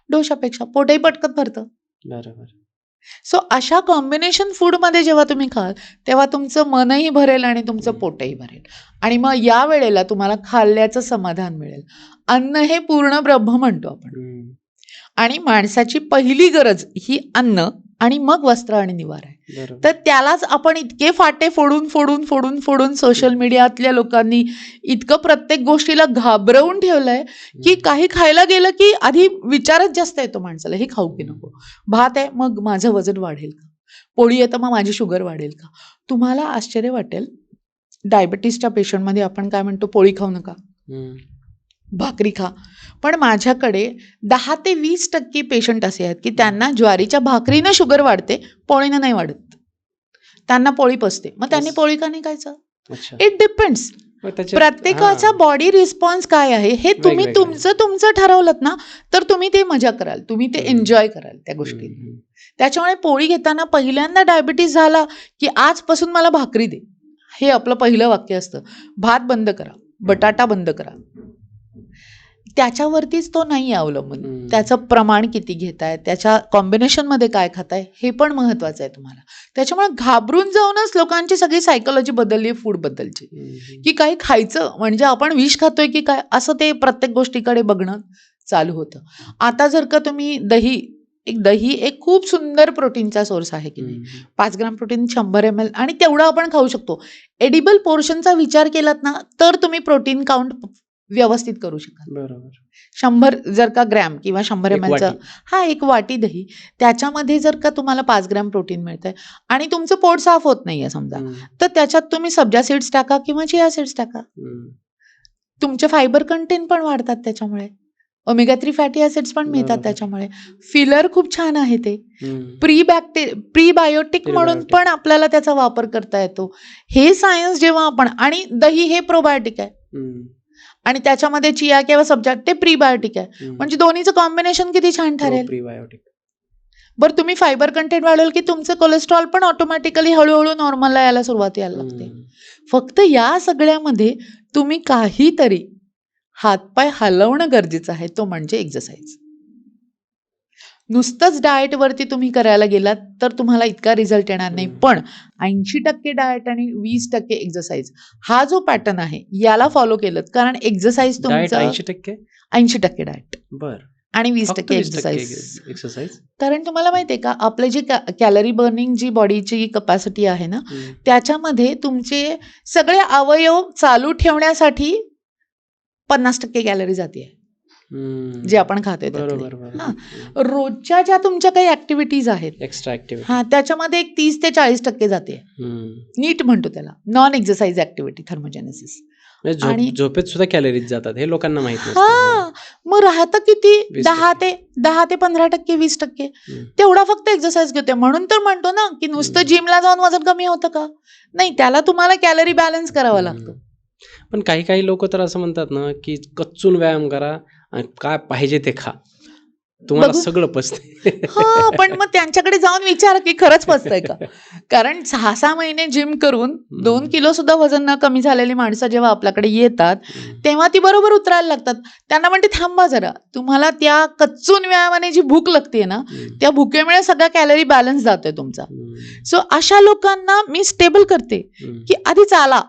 डोशापेक्षा. पोटही पटकन भरतं. सो अशा कॉम्बिनेशन फूडमध्ये जेव्हा तुम्ही खाल तेव्हा तुमचं मनही भरेल आणि तुमचं पोटही भरेल. आणि मग या वेळेला तुम्हाला खाल्ल्याचं समाधान मिळेल. अन्न हे पूर्ण ब्रह्म म्हणतो आपण. आणि माणसाची पहिली गरज ही अन्न आणि मग वस्त्र आणि निवारा आहे. तर त्यालाच आपण इतके फाटे फोडून फोडून फोडून फोडून सोशल मीडियातल्या लोकांनी इतकं प्रत्येक गोष्टीला घाबरवून ठेवलंय की काही खायला गेलं की आधी विचारच जास्त येतो माणसाला, हे खाऊ की नको. भात आहे मग माझं वजन वाढेल का, पोळी आहे तर मग माझी शुगर वाढेल का. तुम्हाला आश्चर्य वाटेल, डायबिटीसच्या पेशंटमध्ये आपण काय म्हणतो, पोळी खाऊ नका, भाकरी खा. पण माझ्याकडे 10 ते 20% पेशंट असे आहेत की त्यांना ज्वारीच्या भाकरीनं शुगर वाढते, पोळीनं नाही वाढत. त्यांना पोळी पचते, मग त्यांनी पोळी का नाही खायचं? It depends. प्रत्येकाचा बॉडी रिस्पॉन्स काय आहे हे तुम्ही तुमचं ठरवलं ना तर तुम्ही ते मजा कराल, तुम्ही ते एन्जॉय कराल त्या गोष्टी. त्याच्यामुळे पोळी घेताना पहिल्यांदा डायबिटीस झाला की आजपासून मला भाकरी दे, हे आपलं पहिलं वाक्य असतं. भात बंद करा, बटाटा बंद करा. त्याच्यावरतीच तो नाही अवलंबून, त्याचं प्रमाण किती घेताय, त्याच्या कॉम्बिनेशनमध्ये काय खाताय हे पण महत्वाचं आहे तुम्हाला. त्याच्यामुळे घाबरून जाऊनच लोकांची सगळी सायकोलॉजी बदलली फूड बद्दलची, की काही खायचं म्हणजे आपण विष खातोय की काय, असं ते प्रत्येक गोष्टीकडे बघणं चालू होतं. आता जर का तुम्ही दही एक खूप सुंदर प्रोटीनचा सोर्स आहे की नाही, 5 ग्राम प्रोटीन 100 ml, आणि तेवढं आपण खाऊ शकतो. एडिबल पोर्शनचा विचार केलात ना तर तुम्ही प्रोटीन काउंट व्यवस्थित करू शकाल. 100 जर का ग्रॅम किंवा 100 ml हा एक वाटी दही, त्याच्यामध्ये जर का तुम्हाला 5 ग्रॅम प्रोटीन मिळतंय आणि तुमचं पोट साफ होत नाहीये समजा, तर त्याच्यात तुम्ही सब्जा सीड्स टाका किंवा चिया सीड्स टाका. तुमचे फायबर कंटेंट पण वाढतात, त्याच्यामुळे ओमेगा 3 फॅटी ऍसिड्स पण मिळतात. त्याच्यामुळे फिलर खूप छान आहे, ते प्रीबायोटिक म्हणून पण आपल्याला त्याचा वापर करता येतो. हे सायन्स जेव्हा आपण, आणि दही हे प्रोबायोटिक आहे आणि त्याच्यामध्ये चिया किंवा सब्जा ते प्रीबायोटिक आहे, म्हणजे दोन्हीचं कॉम्बिनेशन किती छान ठरेल. बरं तुम्ही फायबर कंटेंट वाढवलं की तुमचं कोलेस्ट्रॉल पण ऑटोमॅटिकली हळूहळू नॉर्मलला यायला सुरुवात यायला लागते. फक्त या सगळ्यामध्ये तुम्ही काहीतरी हातपाय हलवणं गरजेचं आहे, तो म्हणजे एक्सरसाइज. नुसतंच डाएटवरती तुम्ही करायला गेलात तर तुम्हाला इतका रिझल्ट येणार नाही. पण 80% डाएट आणि 20% एक्सरसाइज हा जो पॅटर्न आहे याला फॉलो केलं, कारण एक्सरसाइज तुमचं 80% डाएट. आणि 20%
फक्त 20%
एक्सरसाइज.
एक्सरसाइज.
कारण तुम्हाला माहिती आहे का, आपलं जे कॅलरी बर्निंग जी बॉडीची कपॅसिटी आहे ना, त्याच्यामध्ये तुमचे सगळे अवयव चालू ठेवण्यासाठी 50% कॅलरी जाते, जे आपण खातोय त्यातले.
बरोबर बरोबर.
हां, रोजच्या ज्या तुमच्या काही ऍक्टिव्हिटीज आहेत
एक्स्ट्रा ऍक्टिव्हिटी.
हां, त्याच्यामध्ये एक 30 ते 40% जाते. नीट म्हणतो त्याला नॉन एक्सरसाइज ऍक्टिव्हिटी, थर्मोजेनेसिस. आणि
झोपेत सुद्धा कॅलरीज जातात, हे लोकांना माहित नसतं.
हा, मग राहतं किती?
20%.
10 ते 15%, 20%. तेवढा फक्त एक्सरसाइज घेते. म्हणून तर म्हणतो ना की नुसतं जिमला जाऊन वजन कमी होतं का? नाही, त्याला तुम्हाला कॅलरी बॅलन्स करावा लागतो.
पण काही काही लोक तर असं म्हणतात ना की कच्चून व्यायाम करा आणि काय पाहिजे ते खा, तुम्हाला
बघू.
सगळं पचते.
हा, पण मग त्यांच्याकडे जाऊन विचार की खरंच पचतंय का? कारण 6-6 महिने जिम करून 2 किलो सुद्धा वजन न कमी झालेली माणसं जेव्हा आपल्याकडे येतात तेव्हा ती बरोबर उतरायला लागतात. त्यांना म्हणते थांबा जरा, तुम्हाला त्या कच्चून व्यायामाने जी भूक लागते ना, त्या भुकेमुळे सगळा कॅलरी बॅलन्स जातोय तुमचा. सो अशा लोकांना मी स्टेबल करते की आधी चाला,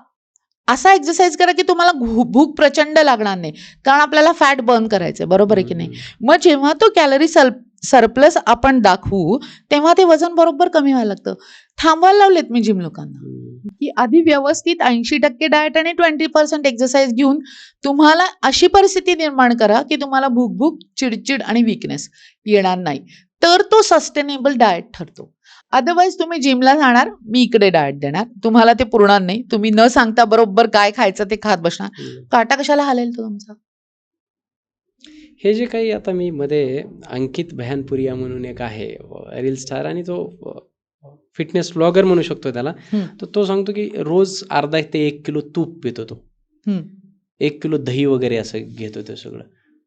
असा एक्सरसाइज करा की तुम्हाला भूक प्रचंड लागणार नाही, कारण आपल्याला फॅट बर्न करायचंय, बरोबर आहे की नाही? मग जेव्हा तो कॅलरी सरप्लस आपण दाखवू तेव्हा ते वजन बरोबर कमी व्हायला लागतं. थांबवायला लावलेत मी जिम लोकांना की आधी व्यवस्थित 80% डाएट आणि 20% एक्सरसाइज घेऊन तुम्हाला अशी परिस्थिती निर्माण करा की तुम्हाला भूक, चिडचिड आणि वीकनेस येणार नाही, तर तो सस्टेनेबल डाएट ठरतो. अदरवाईज तुम्ही जिमला जाणार, मी इकडे डाएट देणार, तुम्हाला ते पुरणार नाही. तुम्ही न सांगता बरोबर काय खायचं ते खात बसणार, काटा कशाला हालेल तो तुमचा?
हे जे काही आता मी मध्ये अंकित भयानपुरिया म्हणून एक आहे रील स्टार, आणि तो फिटनेस ब्लॉगर म्हणू शकतो त्याला, तर तो सांगतो की रोज अर्धा ते 1 किलो तूप पितो तो, 1 किलो दही वगैरे असं घेतो ते सगळं.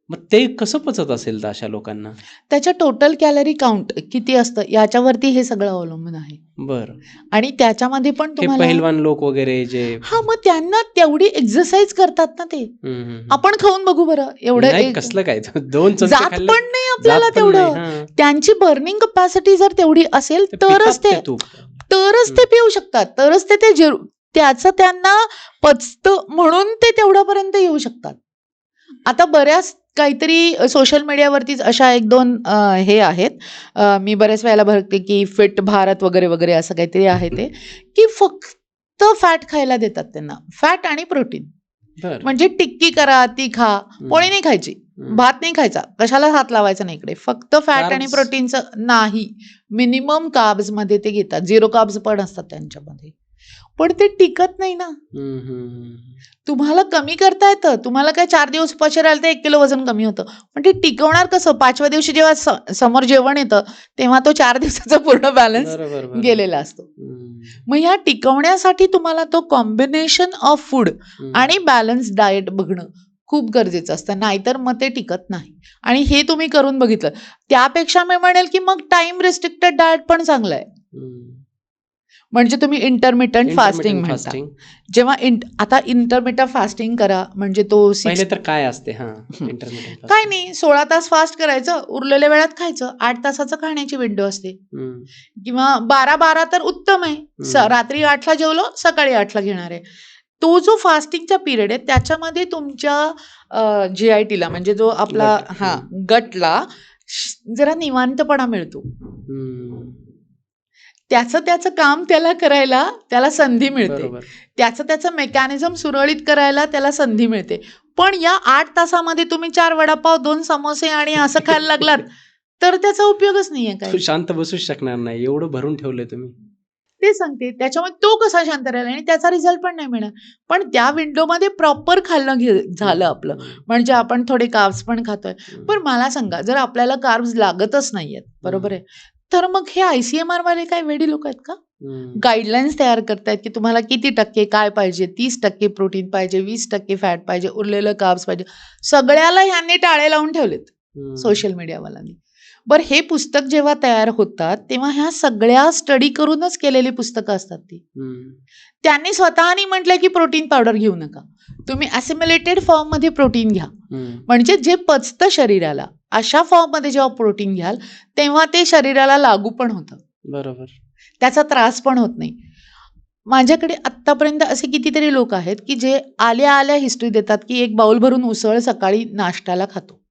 मग ते कसं पचत असेल तर अशा लोकांना?
त्याच्या टोटल कॅलरी काउंट किती असतं याच्यावरती हे सगळं अवलंबून आहे.
बरं.
आणि त्याच्यामध्ये पण
हे
तुम्हाला
पहिलवान लोक वगैरे जे
हा, मग त्यांना तेवढी एक्सरसाइज करतात ना ते. आपण खाऊन बघू बरं, एवढं
नाही, कसलं काय 2 चमचे
जात
खाल्ले
पण नाही आपल्याला
जात पण नाही.
तेवढं.
हां.
त्यांची बर्निंग कपॅसिटी जर तेवढी असेल
ते
तरच
पितात
ते
ते तूप.
पिऊ शकतात, तरच ते त्याचं त्यांना पचतं म्हणून ते तेवढ्यापर्यंत येऊ शकतात. आता बऱ्याच काहीतरी सोशल मीडियावरतीच अशा 1-2 हे आहेत, मी बऱ्याच वेळेला बघते की फिट भारत वगैरे वगैरे असं काहीतरी आहे ते, की फक्त फॅट खायला देतात त्यांना, फॅट आणि प्रोटीन.
बरं.
म्हणजे टिक्की करा, ती खा, पोळी नाही खायची, भात नाही खायचा, कशाला हात लावायचा नाही इकडे, फक्त फॅट आणि
Carbs?
प्रोटीनचं नाही. मिनिमम कार्ब्स मध्ये ते घेतात, 0 कार्ब्स पण असतात त्यांच्यामध्ये, पण ते टिकत नाही ना. तुम्हाला कमी करता येतं, तुम्हाला काय 4 दिवस उपाशी राहिलं तर 1 किलो वजन कमी होतं, पण ते टिकवणार कसं? 5व्या दिवशी जेव्हा समोर जेवण येतं तेव्हा तो 4 दिवसाचा पूर्ण बॅलन्स गेलेला असतो. मग ह्या टिकवण्यासाठी तुम्हाला तो कॉम्बिनेशन ऑफ फूड आणि बॅलन्स डाएट बघणं खूप गरजेचं असतं, नाहीतर मग ते टिकत नाही. आणि हे तुम्ही करून बघितलं, त्यापेक्षा मी म्हणेल की मग टाइम रिस्ट्रिक्टेड डाएट पण चांगलं आहे. म्हणजे तुम्ही इंटरमिटंट फास्टिंग म्हणता. जेव्हा आता इंटरमिटंट फास्टिंग करा, म्हणजे तो
पहिले तर काय असते? इंटरमिटंट
काय नाही, 16 तास फास्ट करायचं, उरलेल्या वेळात खायचं, 8 तासाचं खाण्याची विंडो असते, किंवा 12 तर उत्तम आहे. रात्री 8ला जेवलो, सकाळी 8ला घेणार आहे. तो जो फास्टिंगचा पिरियड आहे त्याच्यामध्ये तुमच्या GIT-ला म्हणजे जो आपला गटला जरा निवांतपणा मिळतो. त्याचं काम त्याला करायला त्याला संधी मिळते, त्याचं मेकॅनिझम सुरळीत करायला त्याला संधी मिळते. पण या 8 तासामध्ये तुम्ही 4 वडापाव, 2 समोसे आणि असं खायला लागलात तर त्याचा उपयोगच नाहीये. काय
शांत बसूच शकणार नाही, एवढं भरून ठेवलंय तुम्ही.
ते सांगते, त्याच्यामुळे तो कसा शांत राहिला आणि त्याचा रिझल्ट पण नाही मिळणार. पण त्या विंडोमध्ये प्रॉपर खाल्लं झालं आपलं, म्हणजे आपण थोडे कार्ब्स पण खातोय. पण मला सांगा, जर आपल्याला कार्ब्स लागतच नाहीयेत, बरोबर आहे, तर मग हे ICMR वाले काय वेडी लोक आहेत का? गाईडलाईन्स तयार करतायत की तुम्हाला किती टक्के काय पाहिजे, 30% प्रोटीन पाहिजे, 20% फॅट पाहिजे, उरलेलं कार्ब्स पाहिजे, सगळ्याला ह्यांनी टाळे लावून ठेवलेत सोशल मीडियावाल्यांनी. बरं, हे पुस्तक जेव्हा तयार होतात तेव्हा ह्या सगळ्या स्टडी करूनच केलेली पुस्तकं असतात ती. त्यांनी स्वतःनी म्हटलंय की प्रोटीन पावडर घेऊ नका, तुम्ही असिम्युलेटेड फॉर्म मध्ये प्रोटीन घ्या, म्हणजे जे पचतं शरीराला अशा फॉर्म मध्ये जेव्हा प्रोटीन घ्याल तेव्हा ते शरीराला लागू पण होतं, बरोबर, त्याचा त्रास पण होत नाही. माझ्याकडे आत्तापर्यंत असे कितीतरी लोक आहेत की जे आल्या हिस्ट्री देतात की 1 बाउल भरून उसळ सकाळी नाश्त्याला खातो.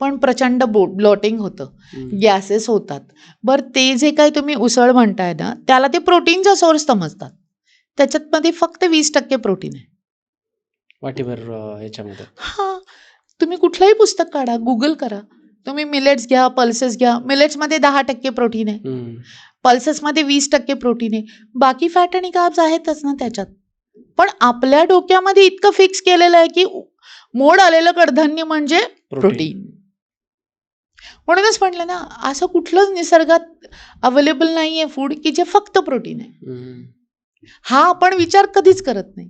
पण प्रचंड ब्लॉटिंग होतं,
हम्म.
गॅसेस होतात. बरं ते जे काही तुम्ही उसळ म्हणताय ना त्याला ते प्रोटीनचा सोर्स समजतात. त्याच्यामध्ये फक्त 20% प्रोटीन आहे.
वाटीभर ह्याच्यामध्ये.
हां, तुम्ही कुठलंही पुस्तक काढा, गुगल करा. तुम्ही मिलेट्स घ्या, पल्सेस घ्या. मिलेट्समध्ये 10% प्रोटीन आहे.
हम्म.
पल्सेसमध्ये 20% प्रोटीन आहे. बाकी फॅट आणि कार्ब्स आहेतच ना त्याच्यात. पण आपल्या डोक्यामध्ये इतकं फिक्स केलेलं आहे की मोड आलेलं कडधान्य म्हणजे प्रोटीन. म्हणूनच म्हटलं ना, असं कुठलंच निसर्गात अवेलेबल नाहीये फूड की जे फक्त प्रोटीन आहे.
हम्म.
हा आपण विचार कधीच करत नाही.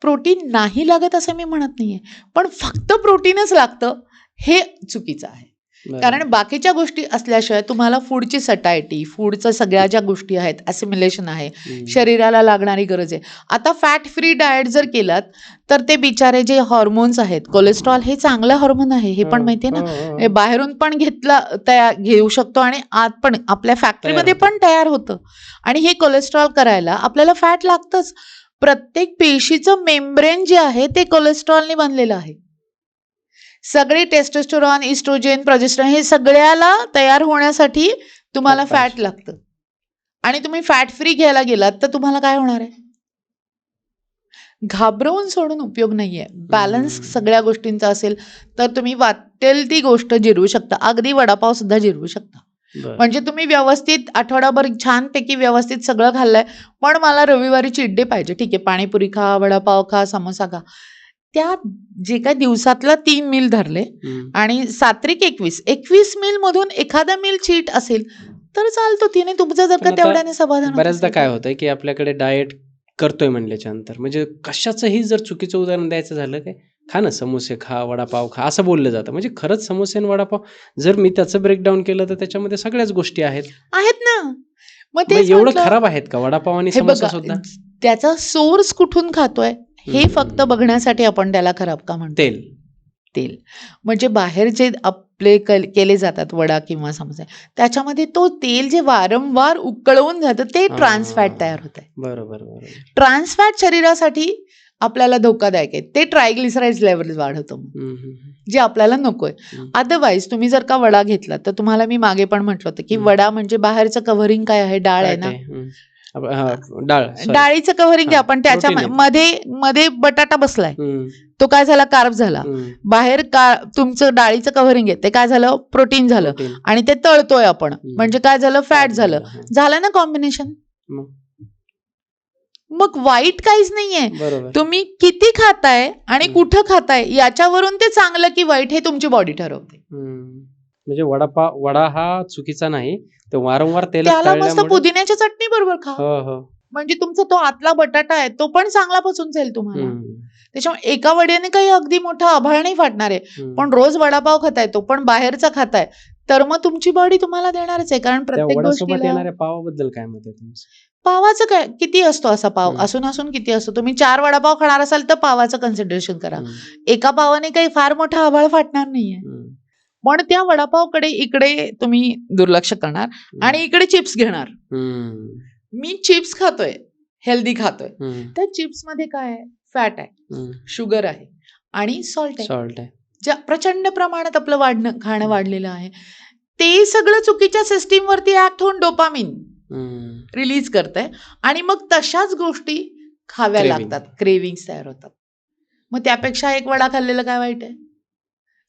प्रोटीन नाही लागत असं मी म्हणत नाहीये, पण फक्त प्रोटीनच लागतं हे चुकीचं आहे.
बरोबर.
कारण बाकीच्या गोष्टी असल्याशिवाय तुम्हाला फूडची सटायटी, फूडचं सगळ्या ज्या गोष्टी आहेत, असिमिलेशन आहे,
हम्म.
शरीराला लागणारी गरज आहे. आता फॅट फ्री डाएट जर केलात तर ते बिचारे जे हॉर्मोन्स आहेत, कोलेस्ट्रॉल हे चांगलं हॉर्मोन आहे, हे पण
हो,
माहितीये ना.
हो, हो.
हे बाहेरून पण घेऊ शकतो आणि आत पण आपल्या फॅक्टरीमध्ये
होतं.
पण तयार होतं. आणि हे कोलेस्ट्रॉल करायला आपल्याला फॅट लागतंच. प्रत्येक पेशीचं मेम्ब्रेन जे आहे ते कोलेस्ट्रॉलने बनलेलं आहे. सगळे टेस्टोस्टेरॉन, इस्ट्रोजेन, प्रोजेस्टेरॉन हे सगळ्याला तयार होण्यासाठी तुम्हाला
फॅट पाहिजे.
फॅट लागतं. आणि तुम्ही फॅट फ्री घ्यायला गेलात तर तुम्हाला काय होणार आहे? घाबरवून सोडून उपयोग नाहीये. बॅलन्स
हम्म.
सगळ्या गोष्टींचा असेल तर तुम्ही वाटेल ती गोष्ट जिरवू शकता. अगदी वडापाव सुद्धा जिरवू शकता.
बरं.
म्हणजे तुम्ही व्यवस्थित आठवडाभर छानपैकी व्यवस्थित सगळं खाल्लंय, पण मला रविवारी चीट डे पाहिजे. ठीक आहे, पाणीपुरी खा, वडापाव खा, समोसा खा. त्या जे काही दिवसातला 3 मील धरले
हम्म.
आणि 7 21 मील मधून एखादा मील चीट असेल तर चालतो. तिने तुमचं जर
पण
का
आता
तेवढ्याने समाधान होत
बऱ्याचदा
असेल
काय
तर.
होतंय की आपल्याकडे डाएट करतोय म्हणल्याच्या नंतर म्हणजे कशाचंही जर चुकीचं उदाहरण द्यायचं झालं काय, खा ना समोसे खा, वडापाव खा असं बोललं जातं. म्हणजे खरंच समोसे आणि वडापाव जर मी त्याचं ब्रेकडाऊन केलं तर त्याच्यामध्ये सगळ्याच गोष्टी आहेत.
आहेत ना. मग
मग
तेच
एवढं
म्हटलं,
खराब आहेत का वडापाव आणि
हे
समोसा
बघा
सुद्धा?
त्याचा सोर्स कुठून खातोय हे फक्त बघण्यासाठी आपण त्याला खराब का म्हणतो?
तेल.
तेल म्हणजे बाहेर जे आपले केले जातात वडा किंवा समोसा, त्याच्यामध्ये तो तेल जे वारंवार उकळवून जातं ते ट्रान्स फॅट तयार होत आहे.
बरोबर बरोबर.
ट्रान्स फॅट शरीरासाठी आपल्याला धोकादायक आहे. ते ट्रायग्लिसराइड्स लेवल वाढवतो,
हम्म, हम्म,
जे आपल्याला नकोय.
हम्म.
अदरवाईज तुम्ही जर का वडा घेतला तर तुम्हाला मी मागे पण म्हटलं होतं की वडा म्हणजे बाहेरचं कव्हरिंग काय आहे? डाळ आहे
फॅट
ना.
आहे. हा, डाळ sorry.
डाळीचं कव्हरिंग
हा,
आहे, पण त्याच्या
protein आहे.
मध्ये बटाटा बसलाय,
हम्म,
तो काय झाला? कार्ब झाला.
हम्म.
बाहेर तुमचं डाळीचं कव्हरिंग आहे ते काय झालं? प्रोटीन झालं.
Protein.
आणि ते तळतोय आपण, म्हणजे काय झालं? फॅट
Fat
झालं.
हा.
झालं ना कॉम्बिनेशन.
मग
मग वाईट काहीच नाहीये.
बरोबर.
तुम्ही किती खाताय आणि कुठं खाताय याच्यावरून ते चांगलं की वाईट हे तुमची बॉडी ठरवते.
म्हणजे वडा हा चुकीचा नाही, तो वारंवार तेलात
त्याला मस्त
तळल्यामुळे.
पुदिन्याच्या चटणी बरोबर खा.
हो हो.
म्हणजे तुमचा तो आतला बटाटा आहे तो पण चांगला पचून जाईल तुम्हाला.
हम्म,
त्याच्यामुळे एका वड्याने काही अगदी मोठा आभाळ नाही फाटणार आहे.
हम्म.
पण रोज वडापाव खाताय, तो पण बाहेरचा खाताय, तर मग तुमची बॉडी तुम्हाला देणारच आहे. कारण
त्या
प्रत्येक
वड्यासोबत
गोष्टीला
येणाऱ्या पावाबद्दल काय मत आहे तुमचं?
पावाचं काय किती असतो असा पाव?
हम्म.
असून किती असतो? तुम्ही 4 वडापाव खाणार असाल तर पावाचं कन्सिडरेशन करा.
हम्म,
एका पावाने काही फार मोठा आभाळ फाटणार नाहीये.
हम्म,
पण त्या वडापावकडे इकडे तुम्ही दुर्लक्ष करणार आणि इकडे चिप्स घेणार.
हम्म,
मी चिप्स खातोय, हेल्दी खातोय,
हम्म,
त्या चिप्स मध्ये काय आहे? फॅट आहे,
हम्म.
शुगर आहे आणि सॉल्ट आहे.
सॉल्ट आहे.
ज्या प्रचंड प्रमाणात आपलं खाणं वाढलेलं आहे. ते सगळं चुकीच्या सिस्टीम वरती ऍक्ट होऊन डोपामिन
हम्म,
रिलीज करतंय आणि मग तशाच गोष्टी खाव्या
Craving.
लागतात, क्रेविंग्स तयार होतात. मग त्यापेक्षा एक वडा खाल्लेलं काय वाईट आहे?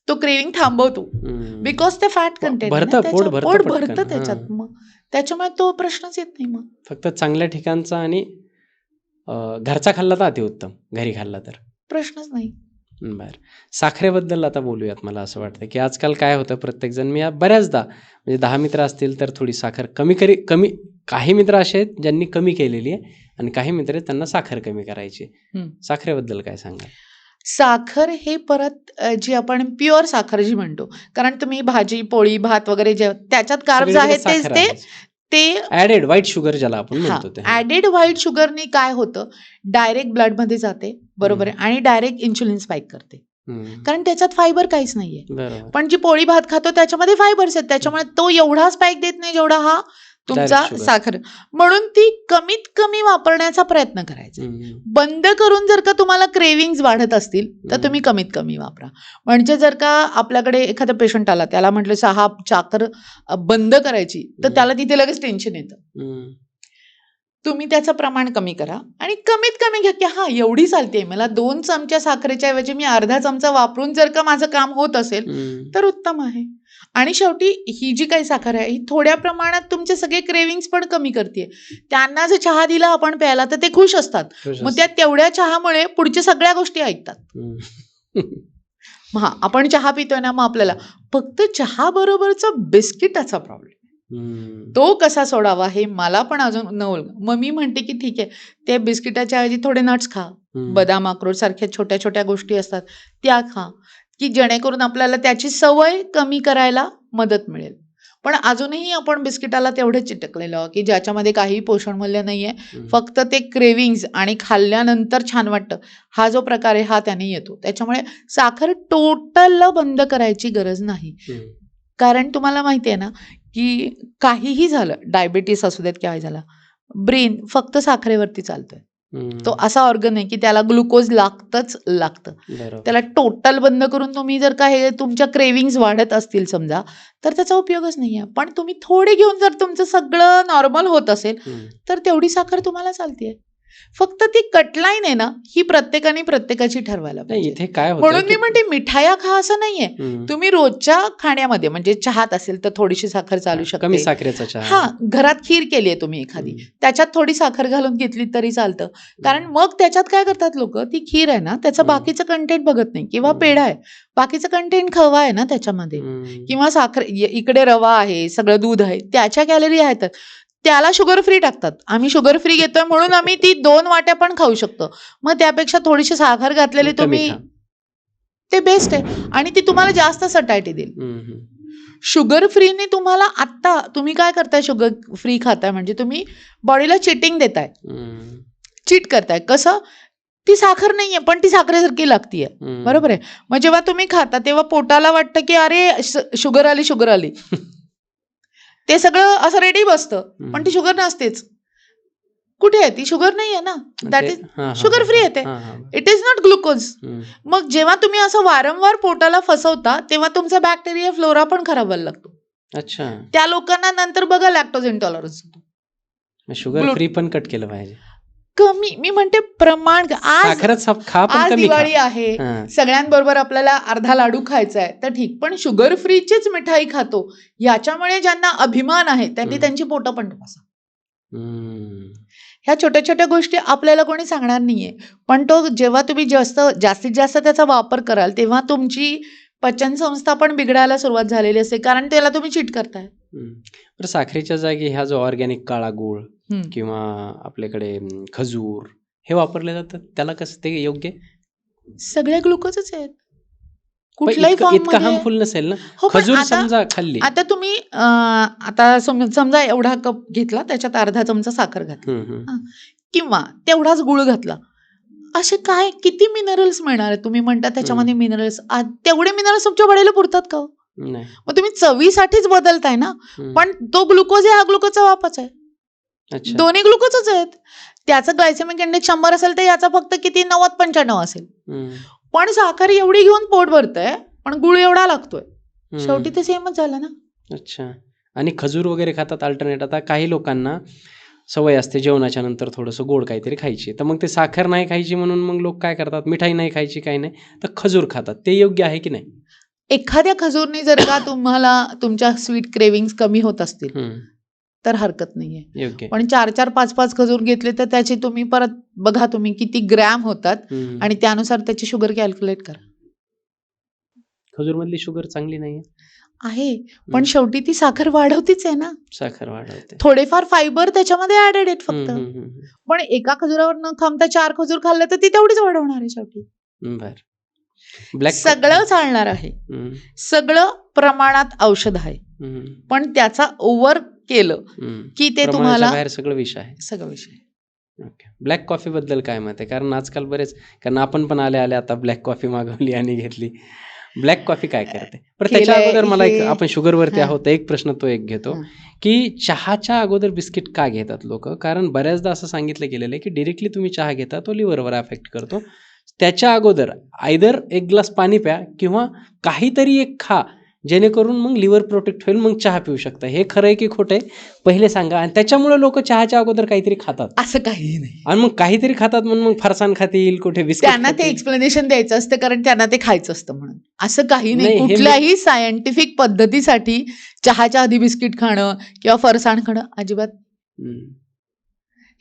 तो क्रेविंग थांबवतो
हम्म.
बिकॉज ते फॅट कंटेंट
भरतं, पोट भरतं
पोट
पटकन.
भरतं त्याच्यात.
हां.
मग त्याच्यामुळे तो प्रश्नच येत नाही. मग
फक्त चांगल्या ठिकाणचा आणि घरचा खाल्ला तर अतिउत्तम, घरी खाल्ला तर.
प्रश्नच नाही.
बरं. साखरेबद्दल आता बोलूयात. मला असं वाटतं की आजकाल काय होतं, प्रत्येकजण मी बऱ्याचदा म्हणजे 10 मित्र असतील तर थोडी साखर कमी काही मित्र असे आहेत ज्यांनी कमी केलेली आहे आणि काही मित्र आहेत त्यांना साखर कमी करायची. साखरेबद्दल काय सांगाल?
साखर हे परत जी आपण प्युअर साखर जी म्हणतो, कारण तुम्ही भाजी पोळी भात वगैरे जे त्याच्यात कार्ब्स
सगळीकडे
आहेत
साखर आहेच.
ते
ऍडेड व्हाईट शुगर ज्याला आपण म्हणतो ते.
ऍडेड व्हाईट शुगरनी काय होतं? डायरेक्ट ब्लड मध्ये जाते, बरोबर आहे, आणि डायरेक्ट इन्शुलिन स्पाइक करते,
हम्म,
कारण त्याच्यात फायबर काहीच नाहीये.
बरोबर.
पण जी पोळी भात खातो त्याच्यामध्ये फायबर्स आहेत, त्याच्यामुळे तो एवढा स्पाइक देत नाही जेवढा हा तुमचा
Direct sugar.
साखर. म्हणून ती कमीत कमी वापरण्याचा प्रयत्न करायचा.
हम्म.
बंद करून जर का तुम्हाला क्रेविंग्ज वाढत असतील तर
हम्म.
तुम्ही कमीत कमी वापरा. म्हणजे जर का आपल्याकडे एखादा पेशंट आला, त्याला म्हटलं हा साखर बंद करायची, तर
हम्म.
त्याला तिथे लगेच टेन्शन येतं.
हम्म.
तुम्ही त्याचं प्रमाण कमी करा आणि कमीत कमी घ्या की हा एवढी चालते, मला 2 चमच्या साखरेच्या ऐवजी मी अर्धा चमचा वापरून जर का माझं काम होत असेल
हम्म.
तर उत्तम आहे. आणि शेवटी ही जी काही साखर आहे ही थोड्या प्रमाणात तुमचे सगळे क्रेविंग्स पण कमी करते. त्यांना जर चहा दिला आपण प्यायला तर ते खुश असतात.
खुश
मग त्या तेवढ्या चहामुळे पुढच्या सगळ्या गोष्टी ऐकतात.
हम्म.
हा आपण चहा पितोय ना, मग आपल्याला फक्त चहा बरोबरचा बिस्किटाचा प्रॉब्लेम,
हम्म.
तो कसा सोडावा हे मला पण अजून न ओळख. मग मी म्हणते की ठीक आहे, ते बिस्किटाच्या ऐवजी थोडे नट्स खा,
हम्म.
बदाम अक्रोड सारख्या छोट्या छोट्या गोष्टी असतात त्या खा, की जेणेकरून आपल्याला त्याची सवय कमी करायला मदत मिळेल. पण अजूनही आपण बिस्किटाला तेवढेच चिटकलेलो आहोत की ज्याच्यामध्ये काही पोषण मूल्य नाहीये,
हम्म.
फक्त ते क्रेविंग्ज आणि खाल्ल्यानंतर छान वाटतं हा जो प्रकार आहे हा त्याने येतो. त्याच्यामुळे साखर टोटल बंद करायची गरज नाही.
हम्म.
कारण तुम्हाला माहिती आहे ना की काहीही झालं, डायबिटीस असू देत काय झालं, ब्रेन फक्त साखरेवरती चालतोय.
हम्म.
तो असा ऑर्गन आहे की त्याला ग्लुकोज लागतंच लागतं.
बरोबर.
त्याला टोटल बंद करून तुम्ही जर का हे तुमच्या क्रेविंग्ज वाढत असतील समजा, तर त्याचा उपयोगच नाही आहे. पण तुम्ही थोडे घेऊन जर तुमचं सगळं नॉर्मल होत असेल
हम्म.
तर तेवढी साखर तुम्हाला चालते. फक्त ती कटलाईन आहे ना, ही प्रत्येकाने प्रत्येकाची ठरवायला
नाही,
पाहिजे.
इथे काय होतं
म्हणून मी
की
म्हणते मिठाया खा असं नाहीये.
हम्म.
तुम्ही रोजच्या खाण्यामध्ये म्हणजे चहात असेल तर थोडीशी साखर चालू
कमी
शकते.
साखरेचा चहा.
हा, घरात खीर केली आहे तुम्ही एखादी,
हम्म.
त्याच्यात थोडी साखर घालून घेतली तरी चालतं. कारण मग त्याच्यात काय करतात लोक, ती खीर आहे ना त्याचं
हम्म.
बाकीचं कंटेंट बघत नाही, किंवा
हम्म.
पेढा आहे बाकीचं कंटेंट खवा आहे ना त्याच्यामध्ये,
हम्म.
किंवा साखर इकडे रवा आहे, सगळं दूध आहे, त्याच्या कॅलरी आहेत, त्याला शुगर फ्री टाकतात. आम्ही शुगर फ्री घेतोय म्हणून आम्ही ती 2 वाट्या पण खाऊ शकतो. मग त्यापेक्षा थोडीशी साखर घातलेली
मग कमी
तुम्ही,
खा.
ते बेस्ट आहे आणि ती तुम्हाला जास्त सटायटी देईल.
हम्म.
शुगर फ्रीने तुम्हाला आत्ता तुम्ही काय करताय, शुगर फ्री खाताय म्हणजे तुम्ही बॉडीला चिटिंग देताय,
हम्म.
चीट करताय. कसं, ती साखर नाहीये पण ती साखरेसारखी लागतीये,
हम्म.
बरोबर आहे. मग जेव्हा तुम्ही खाता तेव्हा पोटाला वाटतं की अरे शुगर आली शुगर आली, ते सगळं असं रेडी बसतं पण ती शुगर नसतेच. कुठे आहे ती? शुगर नाही आहे ना, दॅट इज शुगर फ्री येते. It is not glucose. मग जेव्हा तुम्ही असं वारंवार पोटाला फसवता तेव्हा तुमचा बॅक्टेरिया फ्लोरा पण खराब व्हायला लागतो.
अच्छा.
त्या लोकांना नंतर बघा लॅक्टोज इंटॉलरन्स होतो.
शुगर फ्री पण कट केलं पाहिजे.
कमी, मी म्हणते प्रमाण. आज
साखरच खा पण
आज
कमी
दिवाळी
खा.
आहे,
हां.
सगळ्यांबरोबर आपल्याला अर्धा लाडू खायचा आहे तर ठीक, पण शुगर फ्रीचीच मिठाई खातो याच्यामुळे ज्यांना अभिमान आहे त्यांनी त्यांची पोटं पण तपासा. ह्या छोट्या छोट्या गोष्टी आपल्याला कोणी सांगणार नाहीये, पण तो जेव्हा तुम्ही जास्तीत जास्त त्याचा वापर कराल तेव्हा तुमची पचन संस्था पण बिघडायला सुरुवात झालेली असते, कारण त्याला तुम्ही चीट करताय.
तर साखरेच्या जागी ह्या जो ऑर्गॅनिक काळा गूळ
हम्म.
किंवा आपल्याकडे खजूर हे वापरले जातात, त्याला कसं ते योग्य?
सगळे ग्लुकोजच आहेत
पण
कुठल्याही
इतकं
फॉर्म मध्ये.
हार्मफुल नसेल ना?
हो, पण
खजूर
आता
समजा खाल्ली.
आता तुम्ही आता समजा एवढा कप घेतला, त्याच्यात अर्धा चमचा साखर घातली,
हम्म.
किंवा तेवढाच गुळ घातला, असे काय किती मिनरल्स मिळणार आहेत? तुम्ही म्हणता त्याच्यामध्ये मिनरल्स, तेवढे मिनरल्स तुमच्या बॉडीला पुरतात का?
नाही.
मग तुम्ही चवीसाठीच बदलताय ना, पण तो ग्लुकोज आहे, हा ग्लुकोजचा वापच आहे.
अच्छा.
दोन्ही ग्लुकोजच आहेत. त्याचं ग्लायसेमिक इंडेक्स 100 असेल तर याचा फक्त किती 90-95 असेल. पण साखर एवढी घेऊन पोट भरतंय पण गुळ एवढा लागतोय, शेवटी ते सेमच झालं ना.
अच्छा. आणि खजूर वगैरे खातात अल्टरनेट. आता काही लोकांना सवय असते जेवणाच्या नंतर थोडंसं गोड काहीतरी खायची, तर मग ते साखर नाही खायची म्हणून मग लोक काय करतात, मिठाई नाही खायची काही नाही तर खजूर खातात. ते योग्य आहे की नाही?
एखाद्या खजूरने जर का तुम्हाला तुमच्या स्वीट क्रेविंग्स कमी होत असतील तर हरकत नाहीये,
योग्य.
पण 4-4, 5-5 खजूर घेतले तर त्याची तुम्ही परत बघा तुम्ही किती ग्रॅम होतात आणि त्यानुसार त्याची शुगर कॅल्क्युलेट करा.
खजूर मधली शुगर चांगली नाही
आहे, पण शेवटी ती साखर वाढवतीच आहे ना.
साखर वाढवते.
थोडेफार फायबर त्याच्यामध्ये ऍडेड आहेत फक्त. पण एका खजुरावर न थांबता 4 खजूर खाल्ले तर ती तेवढीच वाढवणार आहे शेवटी. सगळं चालणार आहे, सगळं प्रमाणात औषध आहे, पण त्याचा ओव्हर केलं की ते तुम्हाला
बाहेर सगळं विष आहे.
सगळं विषय.
ब्लॅक कॉफी बद्दल काय मत आहे? कारण आजकाल बरेच, कारण आपण पण आले आता ब्लॅक कॉफी मागवली आणि घेतली, ब्लॅक कॉफी काय करते? पण त्याच्या
केलंय
अगोदर मला एक,
हे.
आपण शुगरवरती
हां.
आहोत, तर एक प्रश्न तो एक घेतो,
हां.
की चहाच्या अगोदर बिस्किट का घेतात लोक? कारण बऱ्याचदा असं सांगितलं गेलेलं आहे की डिरेक्टली तुम्ही चहा घेता तो लिव्हरवर अफेक्ट करतो. त्याच्या अगोदर आयदर एक ग्लास पाणी प्या किंवा काहीतरी एक खा, जेणेकरून मग लिव्हर प्रोटेक्ट होईल, मग चहा पिऊ शकता. हे खरं आहे की खोटं आहे? पहिले सांगा. आणि त्याच्यामुळे लोक चहाच्या अगोदर काहीतरी खातात,
असं काहीही नाही.
आणि मग काहीतरी खातात म्हणून मग फरसाण खातील, कुठे बिस्किट
त्यांना ते
खातील.
एक्सप्लेनेशन द्यायचं असतं, कारण त्यांना ते खायचं असतं म्हणून. असं काही नाही.
नाही, हे मी-
कुठल्याही सायंटिफिक पद्धतीसाठी चहाच्या आधी बिस्किट खाणं किंवा फरसाण खाणं अजिबात
हम्म.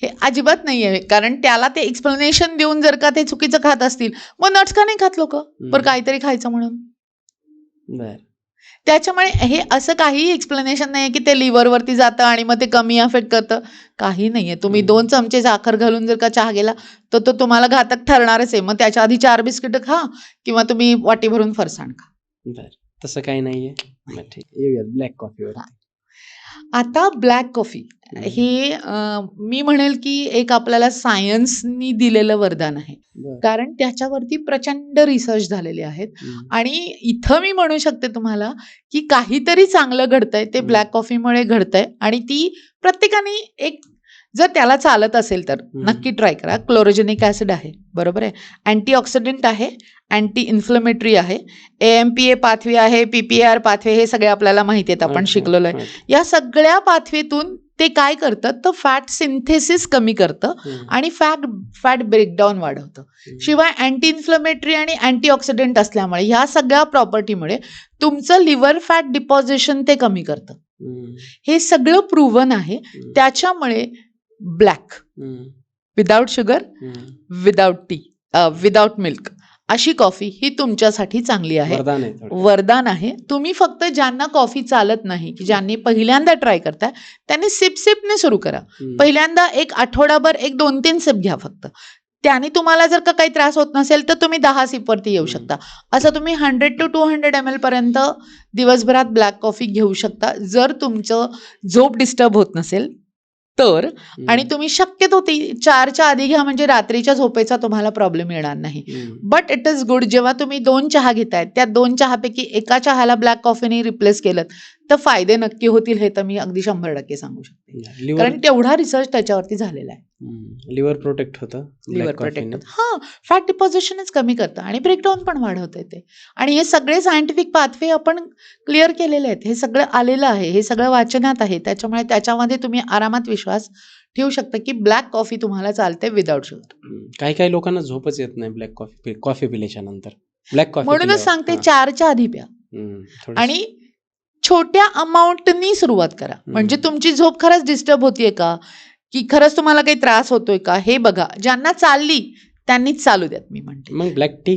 हे अजिबात नाहीये. कारण त्याला ते एक्सप्लेनेशन देऊन जर का ते चुकीचं खात असतील, मग नट्स का नाही खात लोक? पण काहीतरी खायचं म्हणून.
बर.
त्याच्यामुळे हे असं काही एक्सप्लेनेशन नाहीये की ते लिव्हरवरती जातं आणि मग ते कमी अफेक्ट करतं. काही नाहीये. तुम्ही 2 चमचे साखर घालून जर का चहा गेला तर तो तुम्हाला घातक ठरणारच आहे. मग त्याच्या आधी 4 बिस्किट खा किंवा तुम्ही वाटी भरून फरसाण खा.
बर, तसं काही नाहीये. मग ठीक, येऊयात ब्लॅक कॉफीवर.
आता ब्लॅक कॉफी हे मी म्हणेल की एक आपल्याला सायन्सनी दिलेलं वरदान आहे. कारण त्याच्यावरती प्रचंड रिसर्च झालेले आहेत. आणि इथं मी म्हणू शकते तुम्हाला की काहीतरी चांगलं घडतंय ते ब्लॅक कॉफीमुळे घडतंय. आणि ती प्रत्येकाने एक, जर त्याला चालत असेल तर नक्की ट्राय करा. क्लोरोजेनिक ऍसिड आहे, बरोबर आहे, अँटीऑक्सिडंट आहे, अँटी इन्फ्लमेटरी आहे, AMPA पाथवे आहे, PPAR पाथवे, हे सगळे आपल्याला माहिती आहेत, आपण शिकलेलो आहे. या सगळ्या पाथवेतून ते काय करतं तर फॅट सिंथेसिस कमी करतं आणि फॅट ब्रेकडाऊन वाढवतं. शिवाय अँटी इन्फ्लमेटरी आणि अँटीऑक्सिडंट असल्यामुळे ह्या सगळ्या प्रॉपर्टीमुळे तुमचं लिव्हर फॅट डिपॉझिशन ते कमी करतं. हे सगळं प्रूव्हन आहे. त्याच्यामुळे black, without sugar, without T, without milk अशी कॉफी ही तुमच्यासाठी चांगली आहे, वरदान आहे. तुम्ही फक्त ज्यांना कॉफी चालत नाही, की ज्यांनी पहिल्यांदा ट्राय करताय, त्यांनी सिपने सुरू करा. पहिल्यांदा एक आठवडाभर एक 2-3 सिप घ्या फक्त. त्याने तुम्हाला जर का काही त्रास होत नसेल तर तुम्ही 10 सिपवरती येऊ शकता. असं तुम्ही 100 to 200 ml पर्यंत दिवसभरात ब्लॅक कॉफी घेऊ शकता, जर तुमचं झोप डिस्टर्ब होत नसेल तर. आणि तुम्ही शक्यतो ती 4च्या आधी घ्या, म्हणजे रात्रीच्या झोपेचा तुम्हाला प्रॉब्लेम येणार नाही. बट इट इज गुड, जेव्हा तुम्ही 2 चहा घेताय, त्या 2 चहापैकी एका चहाला ब्लॅक कॉफीने रिप्लेस केलं तर फायदे नक्की होतील. हे तर मी अगदी 100% सांगू शकते, कारण तेवढा रिसर्च त्याच्यावरती झालेला आहे.
लिव्हर प्रोटेक्ट होतं,
लिव्हर प्रोटेक्ट होतं, हां, फॅट डिपॉझिशनच कमी करतं आणि ब्रेकडाऊन पण वाढवतं ते. आणि हे सगळे सायंटिफिक पाथवे आपण क्लिअर केलेले आहेत. हे सगळं आलेलं आहे, हे सगळं वाचनात आहे. त्याच्यामुळे त्याच्यामध्ये तुम्ही आरामात विश्वास ठेवू शकता की ब्लॅक कॉफी तुम्हाला चालते विदाउट शुगर.
काही लोकांना झोपच येत नाही ब्लॅक कॉफी पिल्याच्या नंतर. ब्लॅक कॉफी
म्हणूनच सांगते 4च्या आधी प्या आणि छोट्या अमाऊंटनी सुरुवात करा. म्हणजे तुमची झोप खरंच डिस्टर्ब होतीये का, की खरंच तुम्हाला काही त्रास होतोय का, हे बघा. ज्यांना चालली त्यांनीच चालू द्यात, मी म्हणते.
मग ब्लॅक टी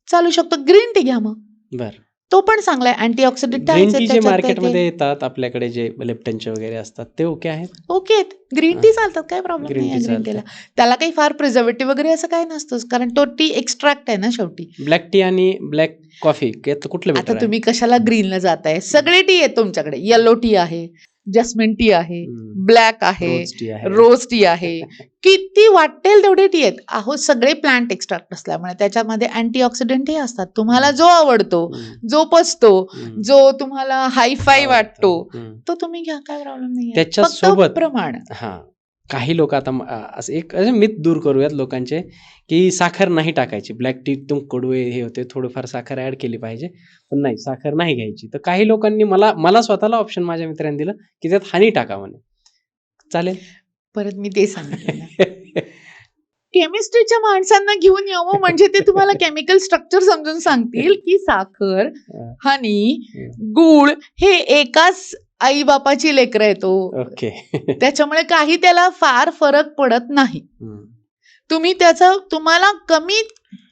चालू शकतो, ग्रीन टी घ्या मग.
बर,
तो पण चांगला आहे, अँटीऑक्सिडंट
ग्रीन टी जे मार्केटमध्ये येतात आपल्याकडे, जे लिप्टनचे वगैरे असतात, ते ओके आहेत?
ओके आहेत, ग्रीन टी चालतात, काय प्रॉब्लेम नाही ग्रीन टीला. त्याला काही फार प्रिझर्वेटिव्ह वगैरे असं काही नसतं, कारण तो टी एक्स्ट्रॅक्ट आहे ना शेवटी.
ब्लॅक टी आणि ब्लॅक कॉफी कुठलं बेटर?
आता तुम्ही कशाला ग्रीनला जाताय? सगळे टी आहेत तुमच्याकडे. येलो टी आहे, जस्मिन टी आहे, ब्लॅक आहे, रोज टी आहे, किती वाटेल तेवढे टी आहेत. अहो, सगळे प्लांट एक्स्ट्रॅक्ट असल्यामुळे त्याच्यामध्ये अँटीऑक्सिडंटही असतात. तुम्हाला जो आवडतो, जो पचतो, जो तुम्हाला हायफाय वाटतो, तो तुम्ही घ्या, काय प्रॉब्लेम नाही.
त्याच्यासोबत
प्रमाण,
काही लोक आता असं एक मिथ दूर करूयात लोकांचे, की साखर नाही टाकायची, ब्लॅक टी तुम कडवे हे होते, थोडंफार साखर ऍड केली पाहिजे, पण नाही, साखर नाही घ्यायची. तर काही लोकांनी मला स्वतःला ऑप्शन माझ्या मित्रांनी दिलं की त्यात हनी टाका म्हणे. चालेल?
परत मी ते सांगितलं, केमिस्ट्रीच्या माणसांना घेऊन यावं, म्हणजे ते तुम्हाला केमिकल स्ट्रक्चर समजून सांगतील की साखर, हनी, गुळ हे एकाच आई बापाची लेकरं येतो.
ओके.
त्याच्यामुळे काही त्याला फार फरक पडत नाही. तुम्ही तुम्हाला कमी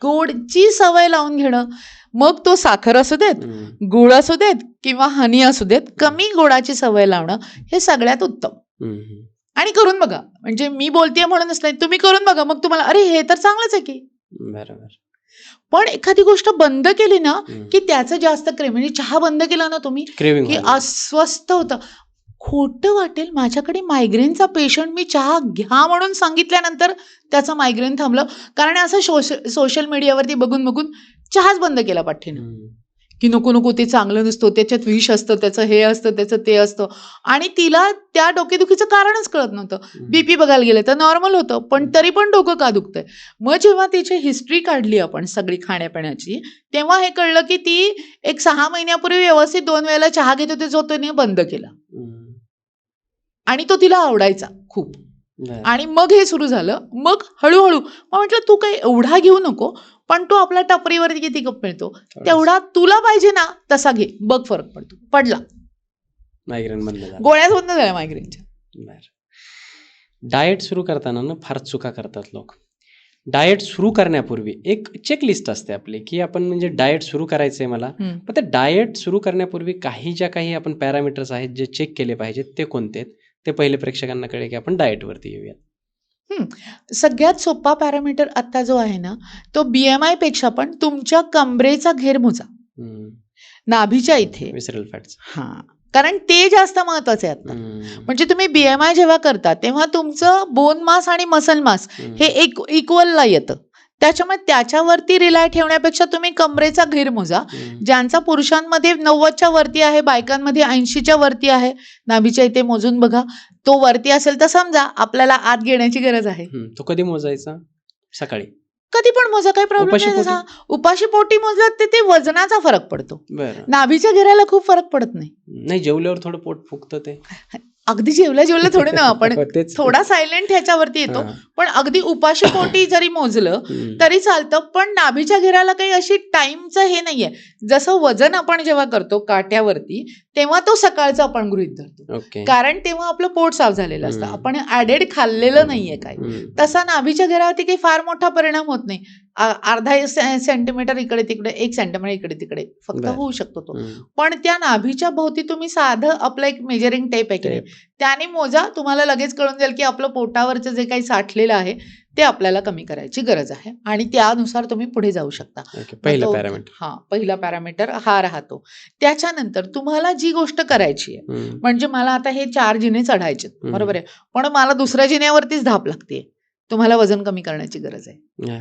गोडची सवय लावून घेणं, मग तो साखर असू देत, गुळ असू देत किंवा हनी असू देत, कमी गोडाची सवय लावणं हे सगळ्यात उत्तम. आणि करून बघा, म्हणजे मी बोलतेय म्हणूनच नाही, तुम्ही करून बघा, मग तुम्हाला अरे हे तर चांगलंच आहे की.
बरोबर.
पण एखादी गोष्ट बंद केली ना की त्याचं जास्त म्हणजे चहा बंद केला ना तुम्ही की अस्वस्थ होतं. खोटं वाटेल, माझ्याकडे मायग्रेनचा पेशंट, मी चहा घ्या म्हणून सांगितल्यानंतर त्याचं मायग्रेन थांबलं. कारण असं सोशल मीडियावरती बघून चहाच बंद केला पाठीनं, की नको नको ते चांगलं नसतं, त्याच्यात विष असतं, त्याचं हे असतं, त्याचं ते असतं. आणि तिला त्या डोकेदुखीचं कारणच कळत नव्हतं. बीपी बघायला गेलं तर नॉर्मल होतं, पण तरी पण डोकं का दुखतंय. मग जेव्हा तिची हिस्ट्री काढली आपण सगळी खाण्यापिण्याची, तेव्हा हे कळलं की ती एक 6 महिन्यापूर्वी व्यवस्थित 2 वेळेला चहा घेत होती, जो तिने बंद केला आणि तो तिला आवडायचा खूप. आणि मग हे सुरू झालं. मग हळूहळू मग म्हटलं तू काही एवढा घेऊ नको, पण तो आपल्या टपरीवरती किती कप मिळतो तेवढा तुला पाहिजे ना तसा घे, बघ फरक पडतो. पडला,
मायग्रेन बंद झाला,
गोळ्याच बंद झाल्या मायग्रेनच्या.
डाएट सुरू करताना ना फार चुका करतात लोक. डाएट सुरू करण्यापूर्वी एक चेकलिस्ट असते आपली, की आपण म्हणजे डाएट सुरू करायचंय मला, पण ते डाएट सुरू करण्यापूर्वी काही आपण पॅरामीटर्स आहेत जे चेक केले पाहिजेत, ते कोणते आहेत ते पहिले प्रेक्षकांना कळेल की आपण डाएटवरती येऊयात.
सगळ्यात सोपा पॅरामीटर आता जो आहे ना, तो BMI पेक्षा पण तुमच्या कमरेचा घेर मोजा, नाभीच्या इथे
विसरल फॅट्स.
कारण ते जास्त महत्वाचे आहे आता. म्हणजे तुम्ही BMI जेव्हा करता तेव्हा तुमचं बोन मास आणि मसल मास हे इक्वलला येतं. त्याच्यामुळे त्याच्यावरती रिलाय ठेवण्यापेक्षा तुम्ही कमरेचा घेर मोजा. ज्यांचा पुरुषांमध्ये 90च्या वरती आहे, बायकांमध्ये 80च्या वरती आहे, नाभीच्या इथे मोजून बघा. तो वरती असेल तर समजा आपल्याला आत घेण्याची गरज आहे.
तो कधी मोजायचा? सकाळी
कधी पण मोजा, काही प्रॉब्लेम नाही. उपाशी पोटी मोजलात ते वजनाचा फरक पडतो. नाभीच्या घेराला खूप फरक पडत नाही.
जेवल्यावर थोडं पोट फुगतं ते.
अगदी जेवल्या थोडे ना आपण थोडा सायलेंट ह्याच्यावरती येतो, पण अगदी उपाशी पोटी जरी मोजलं तरी चालतं. पण नाभीच्या घेराला काही अशी टाइमचं हे नाहीये. जसं वजन आपण जेव्हा करतो काट्यावरती तेव्हा तो सकाळचा आपण गृहीत धरतो, कारण तेव्हा आपलं पोट साफ झालेलं असतं, आपण ऍडेड खाल्लेलं नाहीये काय. तसा नाभीच्या घेरावरती काही फार मोठा परिणाम होत नाही. अर्धा सेंटीमीटर इकडे तिकडे, 1 सेंटीमीटर इकडे तिकडे फक्त होऊ शकतो तो. पण त्या नाभीच्या भोवती तुम्ही साधं आपलं एक मेजरिंग टेप आहे की त्याने मोजा, तुम्हाला लगेच कळून जाईल की आपलं पोटावरचं जे काही साठलेलं आहे ते आपल्याला कमी करायची गरज आहे आणि त्यानुसार तुम्ही पुढे जाऊ शकता. पहिला पॅरामीटर हा राहतो. त्याच्यानंतर तुम्हाला जी गोष्ट करायची आहे, म्हणजे मला आता हे 4 जिने चढायचे बरोबर आहे, पण मला दुसऱ्या जिन्यावरतीच धाप लागते, तुम्हाला वजन कमी करण्याची गरज आहे.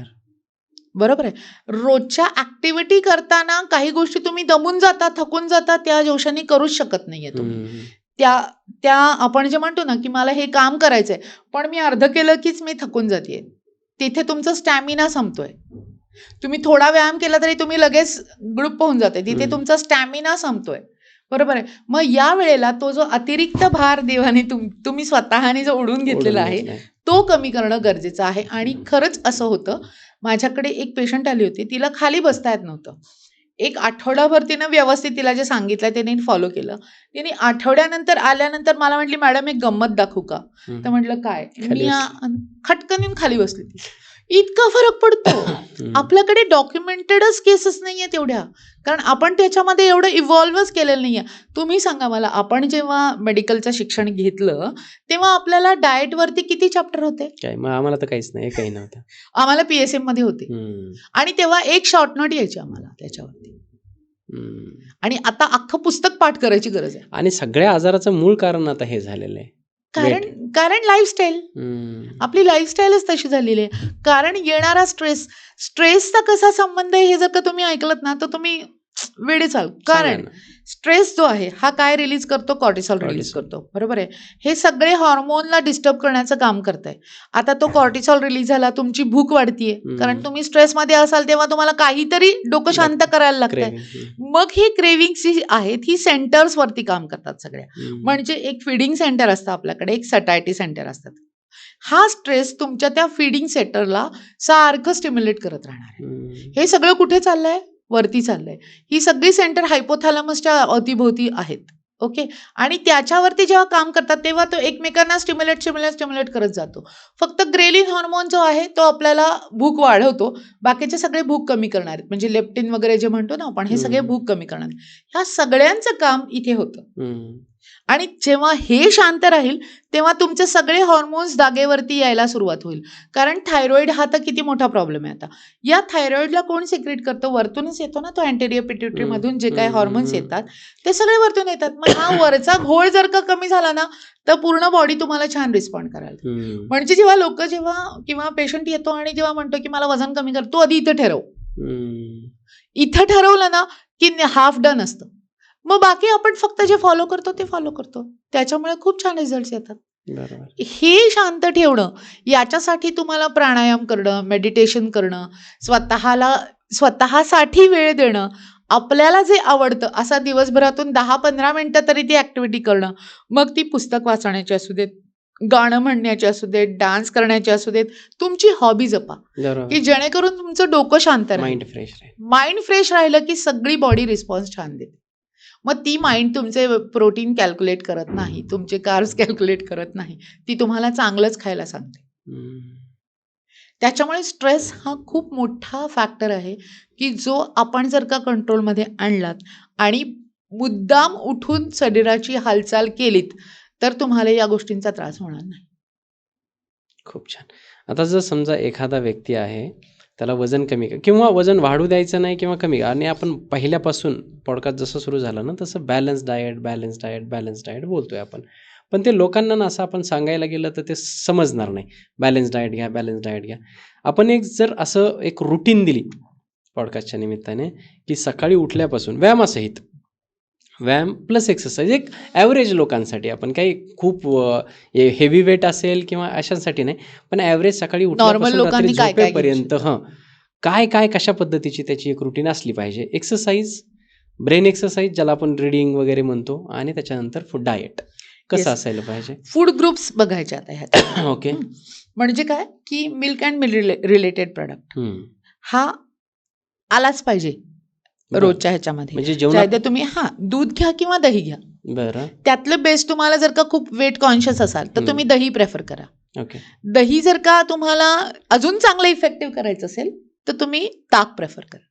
बरोबर आहे. रोजच्या ऍक्टिव्हिटी करताना काही गोष्टी तुम्ही दमून जाता, थकून जाता, त्या जोशाने करूच शकत नाहीये तुम्ही. त्या आपण जे म्हणतो ना की मला हे काम करायचंय पण मी अर्ध केलं कीच मी थकून जाते, तिथे तुमचा स्टॅमिना संपतोय. तुम्ही थोडा व्यायाम केला तरी तुम्ही लगेच ग्रुप होऊन जाते, तिथे तुमचा स्टॅमिना संपतोय. बरोबर आहे. मग या वेळेला तो जो अतिरिक्त भार देवाने तुम्ही स्वतःने जो ओढून घेतलेला आहे तो कमी करणं गरजेचं आहे. आणि खरंच असं होतं, माझ्याकडे एक पेशंट आली होती, तिला खाली बसता येत नव्हतं. 1 आठवडाभर तिनं व्यवस्थित तिला जे सांगितलं ते नीट फॉलो केलं. तिने आठवड्यानंतर आल्यानंतर मला म्हटली, मॅडम एक गंमत दाखवू का? तर म्हटलं काय? मी खटकन येऊन खाली बसली. इतका फरक पडतो. आपल्याकडे डॉक्युमेंटेडच केसेस नाहीये तेवढ्या, कारण आपण त्याच्यामध्ये एवढं इव्हॉल्वच केलेलं नाहीये. तुम्ही सांगा मला, आपण जेव्हा मेडिकलचं शिक्षण घेतलं तेव्हा आपल्याला डाएट वरती किती चॅप्टर होते?
आम्हाला तर काहीच नाही, काही नव्हतं.
आम्हाला PSM मध्ये होते आणि तेव्हा एक शॉर्ट नोट यायची आम्हाला त्याच्यावरती. आणि आता अख्खं पुस्तक पाठ करायची गरज आहे.
आणि सगळ्या आजाराचं मूळ कारण आता हे झालेलं आहे,
कारण लाईफस्टाईल, आपली लाईफस्टाईलच तशी झालेली आहे. कारण येणारा स्ट्रेसचा कसा संबंध आहे हे जर का तुम्ही ऐकलत ना तर तुम्ही वेडे चाल. कारण स्ट्रेस जो आहे हा काय रिलीज करतो? कॉर्टिसॉल रिलीज करतो. बरोबर आहे. हे सगळे हॉर्मोनला डिस्टर्ब करण्याचं काम करत आहे. आता तो कॉर्टिसॉल रिलीज झाला, तुमची भूक वाढतीये, कारण तुम्ही स्ट्रेसमध्ये असाल तेव्हा तुम्हाला काहीतरी डोकं शांत करायला लागतंय. मग ही क्रेविंग्स जी आहेत ही सेंटर्स वरती काम करतात सगळ्या. म्हणजे एक फीडिंग सेंटर असतं आपल्याकडे, एक सटायटी सेंटर असतात. हा स्ट्रेस तुमच्या त्या फीडिंग सेंटरला सारखं स्टिम्युलेट करत राहणार आहे. हे सगळं कुठे चाललंय? वरती चाललंय. ही सगळी सेंटर हायपोथॅलॅमसच्या अवतीभोवती आहेत. ओके. आणि त्याच्यावरती जेव्हा काम करतात तेव्हा तो एकमेकांना स्टिम्युलेट करत जातो. फक्त ग्रेलिन हॉर्मोन जो आहे तो आपल्याला भूक वाढवतो, बाकीचे सगळे भूक कमी करणार आहेत. म्हणजे लेप्टिन वगैरे जे म्हणतो ना आपण, हे सगळे भूक कमी करणार. ह्या सगळ्यांचं काम इथे होतं. आणि जेव्हा हे शांत राहील तेव्हा तुमचे सगळे हॉर्मोन्स जागेवरती यायला सुरुवात होईल. कारण थायरॉइड हा तर किती मोठा प्रॉब्लेम आहे आता. या थायरॉइडला कोण सिक्रेट करतो? वरतूनच येतो ना तो, अँटेरियर पिट्युटरी मधून जे काही हॉर्मोन्स येतात ते सगळे वरतून येतात. मग हा वरचा घोळ जर का कमी झाला ना तर पूर्ण बॉडी तुम्हाला छान रिस्पॉन्ड करायला. म्हणजे जेव्हा किंवा पेशंट येतो आणि जेव्हा म्हणतो की मला वजन कमी कर, तू आधी इथे ठरव इथं ठरवलं ना की हाफ डन असतं. मग बाकी आपण फक्त जे फॉलो करतो ते फॉलो करतो. त्याच्यामुळे खूप छान रिझल्ट्स येतात.
बरोबर.
हे शांत ठेवणं, याच्यासाठी तुम्हाला प्राणायाम करणं, मेडिटेशन करणं, स्वतःसाठी वेळ देणं, आपल्याला जे आवडतं असा दिवसभरातून 10-15 मिनिटं तरी ती ऍक्टिव्हिटी करणं. मग ती पुस्तक वाचण्याची असू देत, गाणं म्हणण्याची असू देत, डान्स करण्याची असू देत, तुमची हॉबी जपा,
बरोबर.
की जेणेकरून तुमचं डोकं शांत राहील.
माइंड फ्रेश राहील.
माइंड फ्रेश राहिलं की सगळी बॉडी रिस्पॉन्स छान देते. मग ती माइंड तुमचे प्रोटीन कॅल्क्युलेट करत नाही, तुमचे कार्ब्स कॅल्क्युलेट करत नाही, ती तुम्हाला चांगलंच खायला सांगते. त्याच्यामुळे स्ट्रेस हा खूप मोठा फॅक्टर आहे की जो आपण जर का कंट्रोलमध्ये आणलात आणि मुद्दाम उठून शरीराची हालचाल केलीत तर तुम्हाला या गोष्टींचा त्रास होणार नाही.
खूप छान. आता जर समजा एखादा व्यक्ती आहे, त्याला वजन कमी किंवा वजन वाढू द्यायचं नाही किंवा कमी, आणि आपण पहिल्यापासून पॉडकास्ट जसं सुरू झालं ना तसं बॅलन्स डाएट बोलतोय आपण, पण ते लोकांना ना असं आपण सांगायला गेलं तर ते समजणार नाही. बॅलन्स डाएट घ्या. आपण एक जर असं एक रुटीन दिली पॉडकास्टच्या निमित्ताने की सकाळी उठल्यापासून व्यायाम प्लस एक्सरसाइज, एक ॲव्हरेज लोकांसाठी, आपण काही खूप हेवी वेट असेल किंवा अशांसाठी नाही, पण ॲव्हरेज सकाळी उठल्यापासून रात्री झोपेपर्यंत काय कशा पद्धतीची त्याची एक रुटीन असली पाहिजे. एक्सरसाइज, ब्रेन एक्सरसाइज ज्याला आपण रिडिंग वगैरे म्हणतो, आणि त्याच्यानंतर फूड डाएट कसं असायला पाहिजे.
फूड ग्रुप्स बघायचे आता ह्यात.
ओके.
म्हणजे काय की milk and milk related product हा आलाच पाहिजे रोजच्या ह्याच्यामध्ये. म्हणजे तुम्ही दूध घ्या किंवा दही घ्या.
बरं.
त्यातलं बेस्ट तुम्हाला जर का खूप वेट कॉन्शियस असाल तर तुम्ही दही प्रेफर करा.
ओके.
दही जर का तुम्हाला अजून चांगलं इफेक्टिव्ह करायचं असेल तर तुम्ही ताक प्रेफर करा.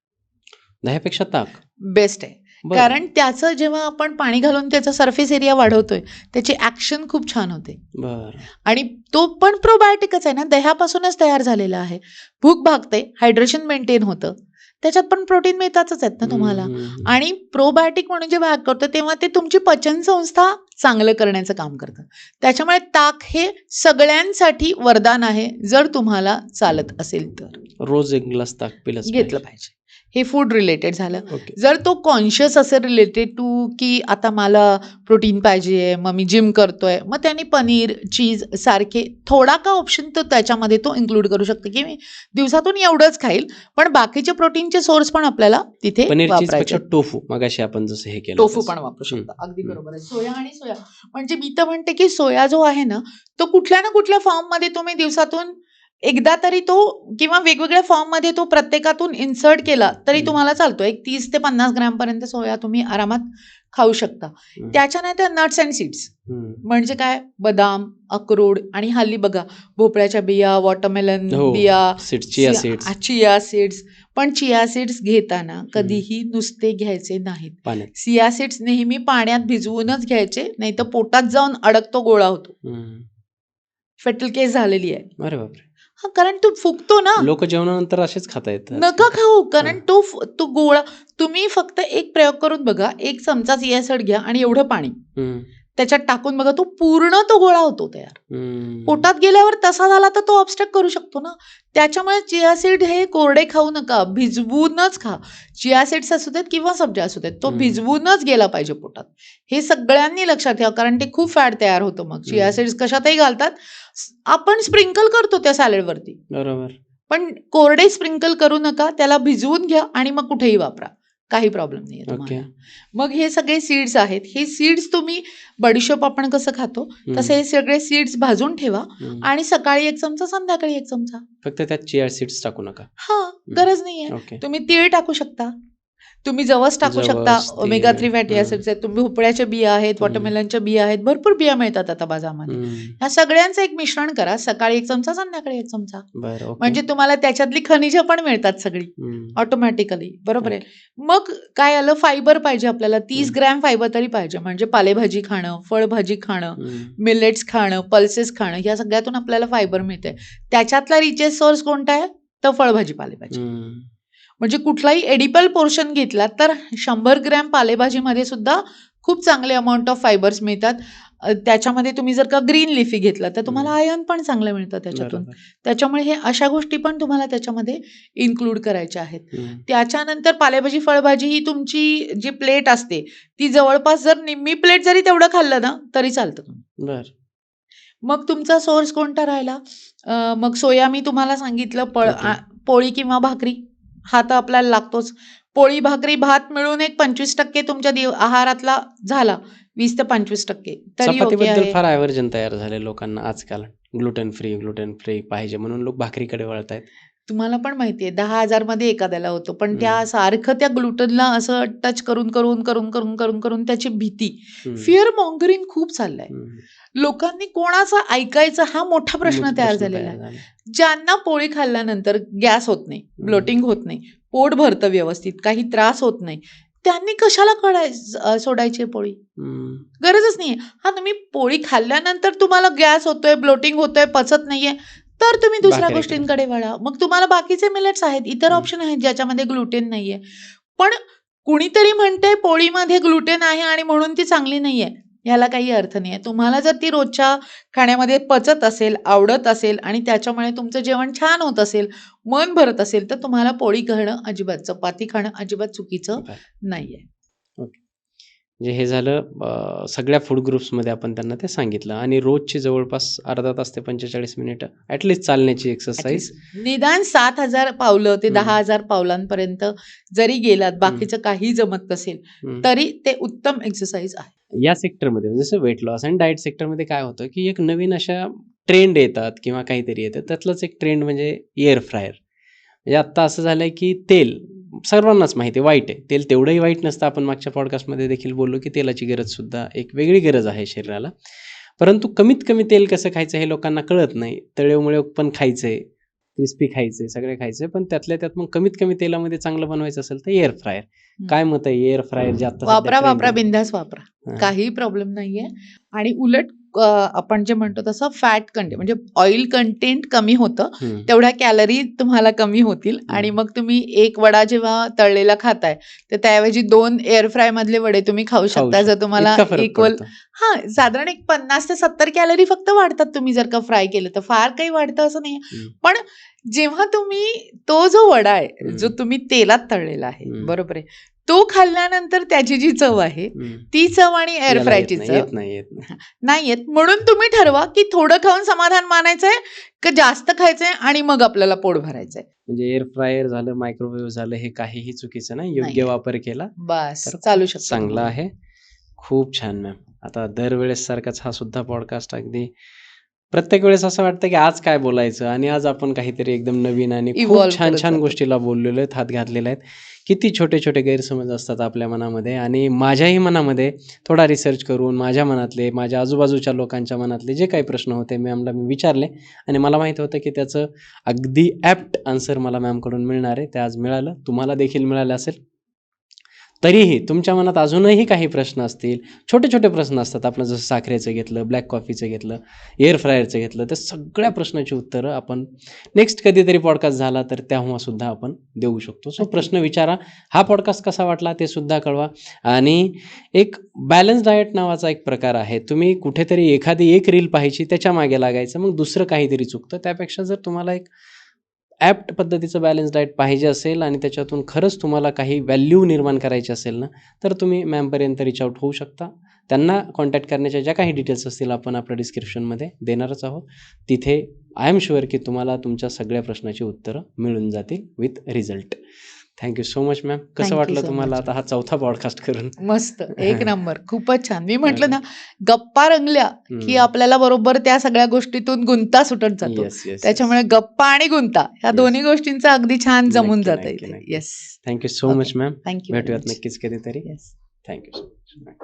दह्यापेक्षा ताक
बेस्ट आहे. कारण त्याचं जेव्हा आपण पाणी घालून त्याचा सरफेस एरिया वाढवतोय त्याची ऍक्शन खूप छान होते. आणि तो पण प्रोबायोटिकच आहे ना, दह्यापासूनच तयार झालेला आहे. भूक भागते, हायड्रेशन मेंटेन होतं, त्याच्यात पण प्रोटीन मिळताच आहेत ना तुम्हाला. आणि प्रोबायोटिक म्हणून जे भाग करतो तेव्हा ते तुमची पचन संस्था चांगलं करण्याचं काम करतं. त्याच्यामुळे ताक हे सगळ्यांसाठी वरदान आहे. जर तुम्हाला चालत असेल तर
रोज एक ग्लास ताक
घेतलं पाहिजे. हे फूड रिलेटेड झालं. जर तो कॉन्शियस असेल रिलेटेड टू की आता मला प्रोटीन पाहिजे, मग मी जिम करतोय, मग त्याने पनीर, चीज सारखे थोडा का ऑप्शन तर त्याच्यामध्ये तो इन्क्लूड करू शकतो की मी दिवसातून एवढंच खाईल, पण बाकीचे प्रोटीनचे सोर्स पण आपल्याला तिथे वापरायचे.
टोफू, मगाशी आपण जसं हे केलं,
टोफू पण वापरू शकतो. अगदी बरोबर आहे. सोया म्हणजे मी तर म्हणते की सोया जो आहे ना तो कुठल्या ना कुठल्या फॉर्म मध्ये तुम्ही दिवसातून एकदा तरी तो किंवा वेगवेगळ्या फॉर्म मध्ये तो प्रत्येकातून इन्सर्ट केला तरी तुम्हाला चालतो. एक 30 ते 50 ग्रॅम पर्यंत सोया तुम्ही आरामात खाऊ शकता. त्याच्यानंतर नट्स अँड सीड्स म्हणजे काय, बदाम, अक्रोड, आणि हल्ली बघा भोपळ्याच्या बिया, वॉटरमेलन बिया, चिया सीड्स. पण चिया सीड्स घेताना कधीही नुसते घ्यायचे नाहीत. चिया सीड्स नेहमी पाण्यात भिजवूनच घ्यायचे, नाही तर पोटात जाऊन अडकतो, गोळा होतो. फेटल केस झालेली आहे.
अरे बापरे.
कारण तो फुगतो ना.
लोक जेवणानंतर असेच खाता येतात.
नका खाऊ, कारण तो गोळा. तुम्ही फक्त एक प्रयोग करून बघा, 1 चमचा चिया सीड घ्या आणि एवढं पाणी त्याच्यात टाकून बघा, तो गोळा होतो तयार. पोटात गेल्यावर तसा झाला तर तो ऑब्स्ट्रक्ट करू शकतो ना. त्याच्यामुळे चिया सीड हे कोरडे खाऊ नका, भिजवूनच खा. चिया सीड्स असू देत किंवा सब्जा असू देत, तो भिजवूनच गेला पाहिजे पोटात. हे सगळ्यांनी लक्षात ठेवा, कारण ते खूप फॅट तयार होतं. मग चिया सीड्स कशातही घालतात, आपण स्प्रिंकल करतो त्या सॅलडवरती,
बरोबर,
पण कोरडे स्प्रिंकल करू नका. त्याला भिजवून घ्या आणि मग कुठेही वापरा, काही प्रॉब्लेम नाही तुम्हाला. मग हे सगळे सीड्स आहेत. हे सीड्स तुम्ही बडीशोप आपण कसं खातो तसे हे सगळे सीड्स भाजून ठेवा आणि सकाळी 1 चमचा, संध्याकाळी 1 चमचा.
फक्त त्यात चिया सीड्स टाकू नका.
गरज नाहीये. तुम्ही तीळ टाकू शकता, तुम्ही जवस टाकू शकता, ओमेगा 3 फॅटी ॲसिड्स आहेत, तुम्ही भोपळ्याच्या बिया आहेत, वॉटरमेलनच्या बिया आहेत, भरपूर बिया मिळतात आता बाजारामध्ये. ह्या सगळ्यांचं एक मिश्रण करा, सकाळी 1 चमचा, संध्याकाळी 1 चमचा. म्हणजे तुम्हाला त्याच्यातली खनिजं पण मिळतात सगळी ऑटोमॅटिकली. बरोबर आहे. मग काय आलं, फायबर पाहिजे आपल्याला. 30 ग्रॅम फायबर तरी पाहिजे. म्हणजे पालेभाजी खाणं, फळभाजी खाणं, मिलेट्स खाणं, पल्सेस खाणं, या सगळ्यातून आपल्याला फायबर मिळते. त्याच्यातला रिचेस्ट सोर्स कोणता आहे तर फळभाजी, पालेभाजी. म्हणजे कुठलाही एडिबल पोर्शन घेतला तर 100 ग्रॅम पालेभाजीमध्ये सुद्धा खूप चांगले अमाऊंट ऑफ फायबर्स मिळतात. त्याच्यामध्ये तुम्ही जर का ग्रीन लिफी घेतलं तर तुम्हाला आयर्न पण चांगलं मिळतं त्याच्यातून.
बरोबर.
त्याच्यामुळे हे अशा गोष्टी पण तुम्हाला त्याच्यामध्ये इन्क्लूड करायच्या आहेत.
हम्म.
त्याच्यानंतर पालेभाजी फळभाजी ही तुमची जी प्लेट असते ती जवळपास जर निम्मी प्लेट जरी तेवढं खाल्लं ना तरी चालतं.
बर.
मग तुमचा सोर्स कोणता राहिला? मग सोया मी तुम्हाला सांगितलं
Protein.
पोळी किंवा भाकरी हा तर आपल्याला लागतोच. पोळी भाकरी भात मिळून एक 25% तुमच्या आहारातला झाला, 20 ते 25% तरी ओके
चपातीबद्दल
आहे.
फार ॲव्हर्जन तयार झाले लोकांना आजकाल. ग्लुटेन फ्री पाहिजे म्हणून लोक भाकरीकडे वळतायत.
तुम्हाला पण माहितीये 10,000 मध्ये एखाद्याला होतो, पण त्या सारखं त्या ग्लुटनला असं टच करून करून करून करून करून करून त्याची भीती, फिअर मॉंगरिंग खूप चाललंय. लोकांनी कोणाचं ऐकायचं हा मोठा प्रश्न तयार झालेला आहे. ज्यांना पोळी खाल्ल्यानंतर गॅस होत नाही, ब्लोटिंग होत नाही, पोट भरतं व्यवस्थित, काही त्रास होत नाही, त्यांनी कशाला सोडायची पोळी? गरजच नाहीये. हा, तुम्ही पोळी खाल्ल्यानंतर तुम्हाला गॅस होतोय, ब्लोटिंग होतोय, पचत नाहीये, तर तुम्ही दुसऱ्या
भाकरीकडे.
गोष्टींकडे वळा. मग तुम्हाला बाकीचे मिलेट्स आहेत, इतर ऑप्शन आहेत ज्याच्यामध्ये ग्लुटेन नाहीये. पण कुणीतरी म्हणते पोळीमध्ये ग्लुटेन आहे आणि म्हणून ती चांगली नाहीये, ह्याला काही अर्थ नाहीये. तुम्हाला जर ती रोजच्या खाण्यामध्ये पचत असेल, आवडत असेल आणि त्याच्यामुळे तुमचं जेवण छान होत असेल, मन भरत असेल, तर तुम्हाला पोळी खाणं अजिबात, चपाती खाणं अजिबात चुकीचं नाहीये.
म्हणजे हे झालं सगळ्या फूड ग्रुप्समध्ये आपण त्यांना ते सांगितलं. आणि रोजची जवळपास अर्धा तास ते 45 मिनिटं ॲटलिस्ट चालण्याची एक्सरसाइज.
निदान 7,000 पावलं ते 10,000 पावलांपर्यंत जरी गेलात, बाकीचं काही जमत नसेल तरी ते उत्तम एक्सरसाइज आहे.
या सेक्टरमध्ये जसं वेट लॉस आणि डाएट सेक्टरमध्ये काय होतं की एक नवीन अशा ट्रेंड येतात किंवा काहीतरी येतं. त्यातलंच एक ट्रेंड म्हणजे एअर फ्रायर. म्हणजे आत्ता असं झालंय की तेल सर्वांनाच माहिती आहे वाईट आहे. तेल तेवढंही वाईट नसतं. आपण मागच्या पॉडकास्टमध्ये देखील बोललो की तेलाची गरजसुद्धा एक वेगळी गरज आहे शरीराला. परंतु कमीत कमी तेल कसं खायचं हे लोकांना कळत नाही. तळेमुळे पण खायचंय, क्रिस्पी खायचंय, सगळे खायचंय, पण त्यातल्या त्यात मग कमीत कमी तेलामध्ये चांगलं बनवायचं असेल तर एअर फ्रायर. काय मत आहे एअर फ्रायर जे आता
वापरा बिंदास वापरा, काही प्रॉब्लेम नाहीये. आणि उलट आपण जे म्हणतो तसं फॅट कंटेंट म्हणजे ऑइल कंटेंट कमी होतं, तेवढ्या कॅलरी तुम्हाला कमी होतील. आणि मग तुम्ही एक वडा जेव्हा तळलेला खाताय तर त्याऐवजी 2 एअर फ्राय मधले वडे तुम्ही खाऊ शकता. जर तुम्हाला इक्वल साधारण एक 50 ते 70 कॅलरी फक्त वाढतात तुम्ही जर का फ्राय केलं तर. फार काही वाढतं असं नाही. पण जेव्हा तुम्ही तो जो वडा आहे जो तुम्ही तेलात तळलेला आहे, बरोबर आहे, तो खाल्ल्यानंतर त्याची जी चव आहे ती चव आणि एअर फ्रायची चव नाही येत. म्हणून तुम्ही ठरवा की थोडं खाऊन समाधान मानायचंय का जास्त खायचंय आणि मग आपल्याला पोट भरायचंय.
म्हणजे एअर फ्रायर झालं, मायक्रोवेव्ह झालं, हे काहीही चुकीचं नाही. योग्य वापर केला
बस चालू शकतो,
चांगला आहे. खूप छान मॅम. आता दरवेळेस सारखाच हा सुद्धा पॉडकास्ट अगदी प्रत्येक वेळेस असं वाटतं की आज काय बोलायचं, आणि आज आपण काहीतरी एकदम नवीन आणि खूप छान छान गोष्टीला बोललेलो आहेत, हात घातलेले आहेत. किती छोटे छोटे गैरसमज असतात आपल्या मनामध्ये, आणि माझ्याही मनामध्ये थोडा रिसर्च करून माझ्या मनातले, माझ्या आजूबाजूच्या लोकांच्या मनातले जे काही प्रश्न होते मॅमला मी विचारले, आणि मला माहिती होतं की त्याचं अगदी ॲप्ट आन्सर मला मॅमकडून मिळणार आहे. ते आज मिळालं, तुम्हाला देखील मिळालं असेल. तरीही तुमच्या मनात अजूनही काही प्रश्न असतील, छोटे छोटे प्रश्न असतात. आपण जसं साखरेचं घेतलं, ब्लॅक कॉफीचं घेतलं, एअर फ्रायरचं घेतलं, तर सगळ्या प्रश्नाची उत्तरं आपण नेक्स्ट कधीतरी पॉडकास्ट झाला तर तेव्हा सुद्धा आपण देऊ शकतो. सो प्रश्न विचारा. हा पॉडकास्ट कसा वाटला ते सुद्धा कळवा. आणि एक बॅलन्स डाएट नावाचा एक प्रकार आहे. तुम्ही कुठेतरी एखादी एक रील पाहायची, त्याच्या मागे लागायचं, मग दुसरं काहीतरी चुकतं. त्यापेक्षा जर तुम्हाला एक ॲप्ट पद्धतीचं बॅलन्स डाएट पाहिजे असेल आणि त्याच्यातून खरंच तुम्हाला काही व्हॅल्यू निर्माण करायची असेल ना, तर तुम्ही मॅमपर्यंत रीच आउट होऊ शकता. त्यांना कॉन्टॅक्ट करण्याच्या ज्या काही डिटेल्स असतील आपण आपल्या डिस्क्रिप्शनमध्ये देणारच आहोत. तिथे आय एम शुअर की तुम्हाला तुमच्या सगळ्या प्रश्नाची उत्तरं मिळून जातील with result. Thank you so much ma'am. कसं वाटलं तुम्हाला आता हा 4था पॉडकास्ट करून?
मस्त, एक नंबर, खूपच छान. मी म्हटलं ना, गप्पा रंगल्या की आपल्याला बरोबर त्या सगळ्या गोष्टीतून गुंता सुटत जातो. त्याच्यामुळे गप्पा आणि गुंता ह्या दोन्ही गोष्टींचा अगदी छान जमून जातं इथे. Yes,
thank you so much ma'am.
Thank you.
भेटूयात नक्कीच कधीतरी.
Yes,
thank you so much.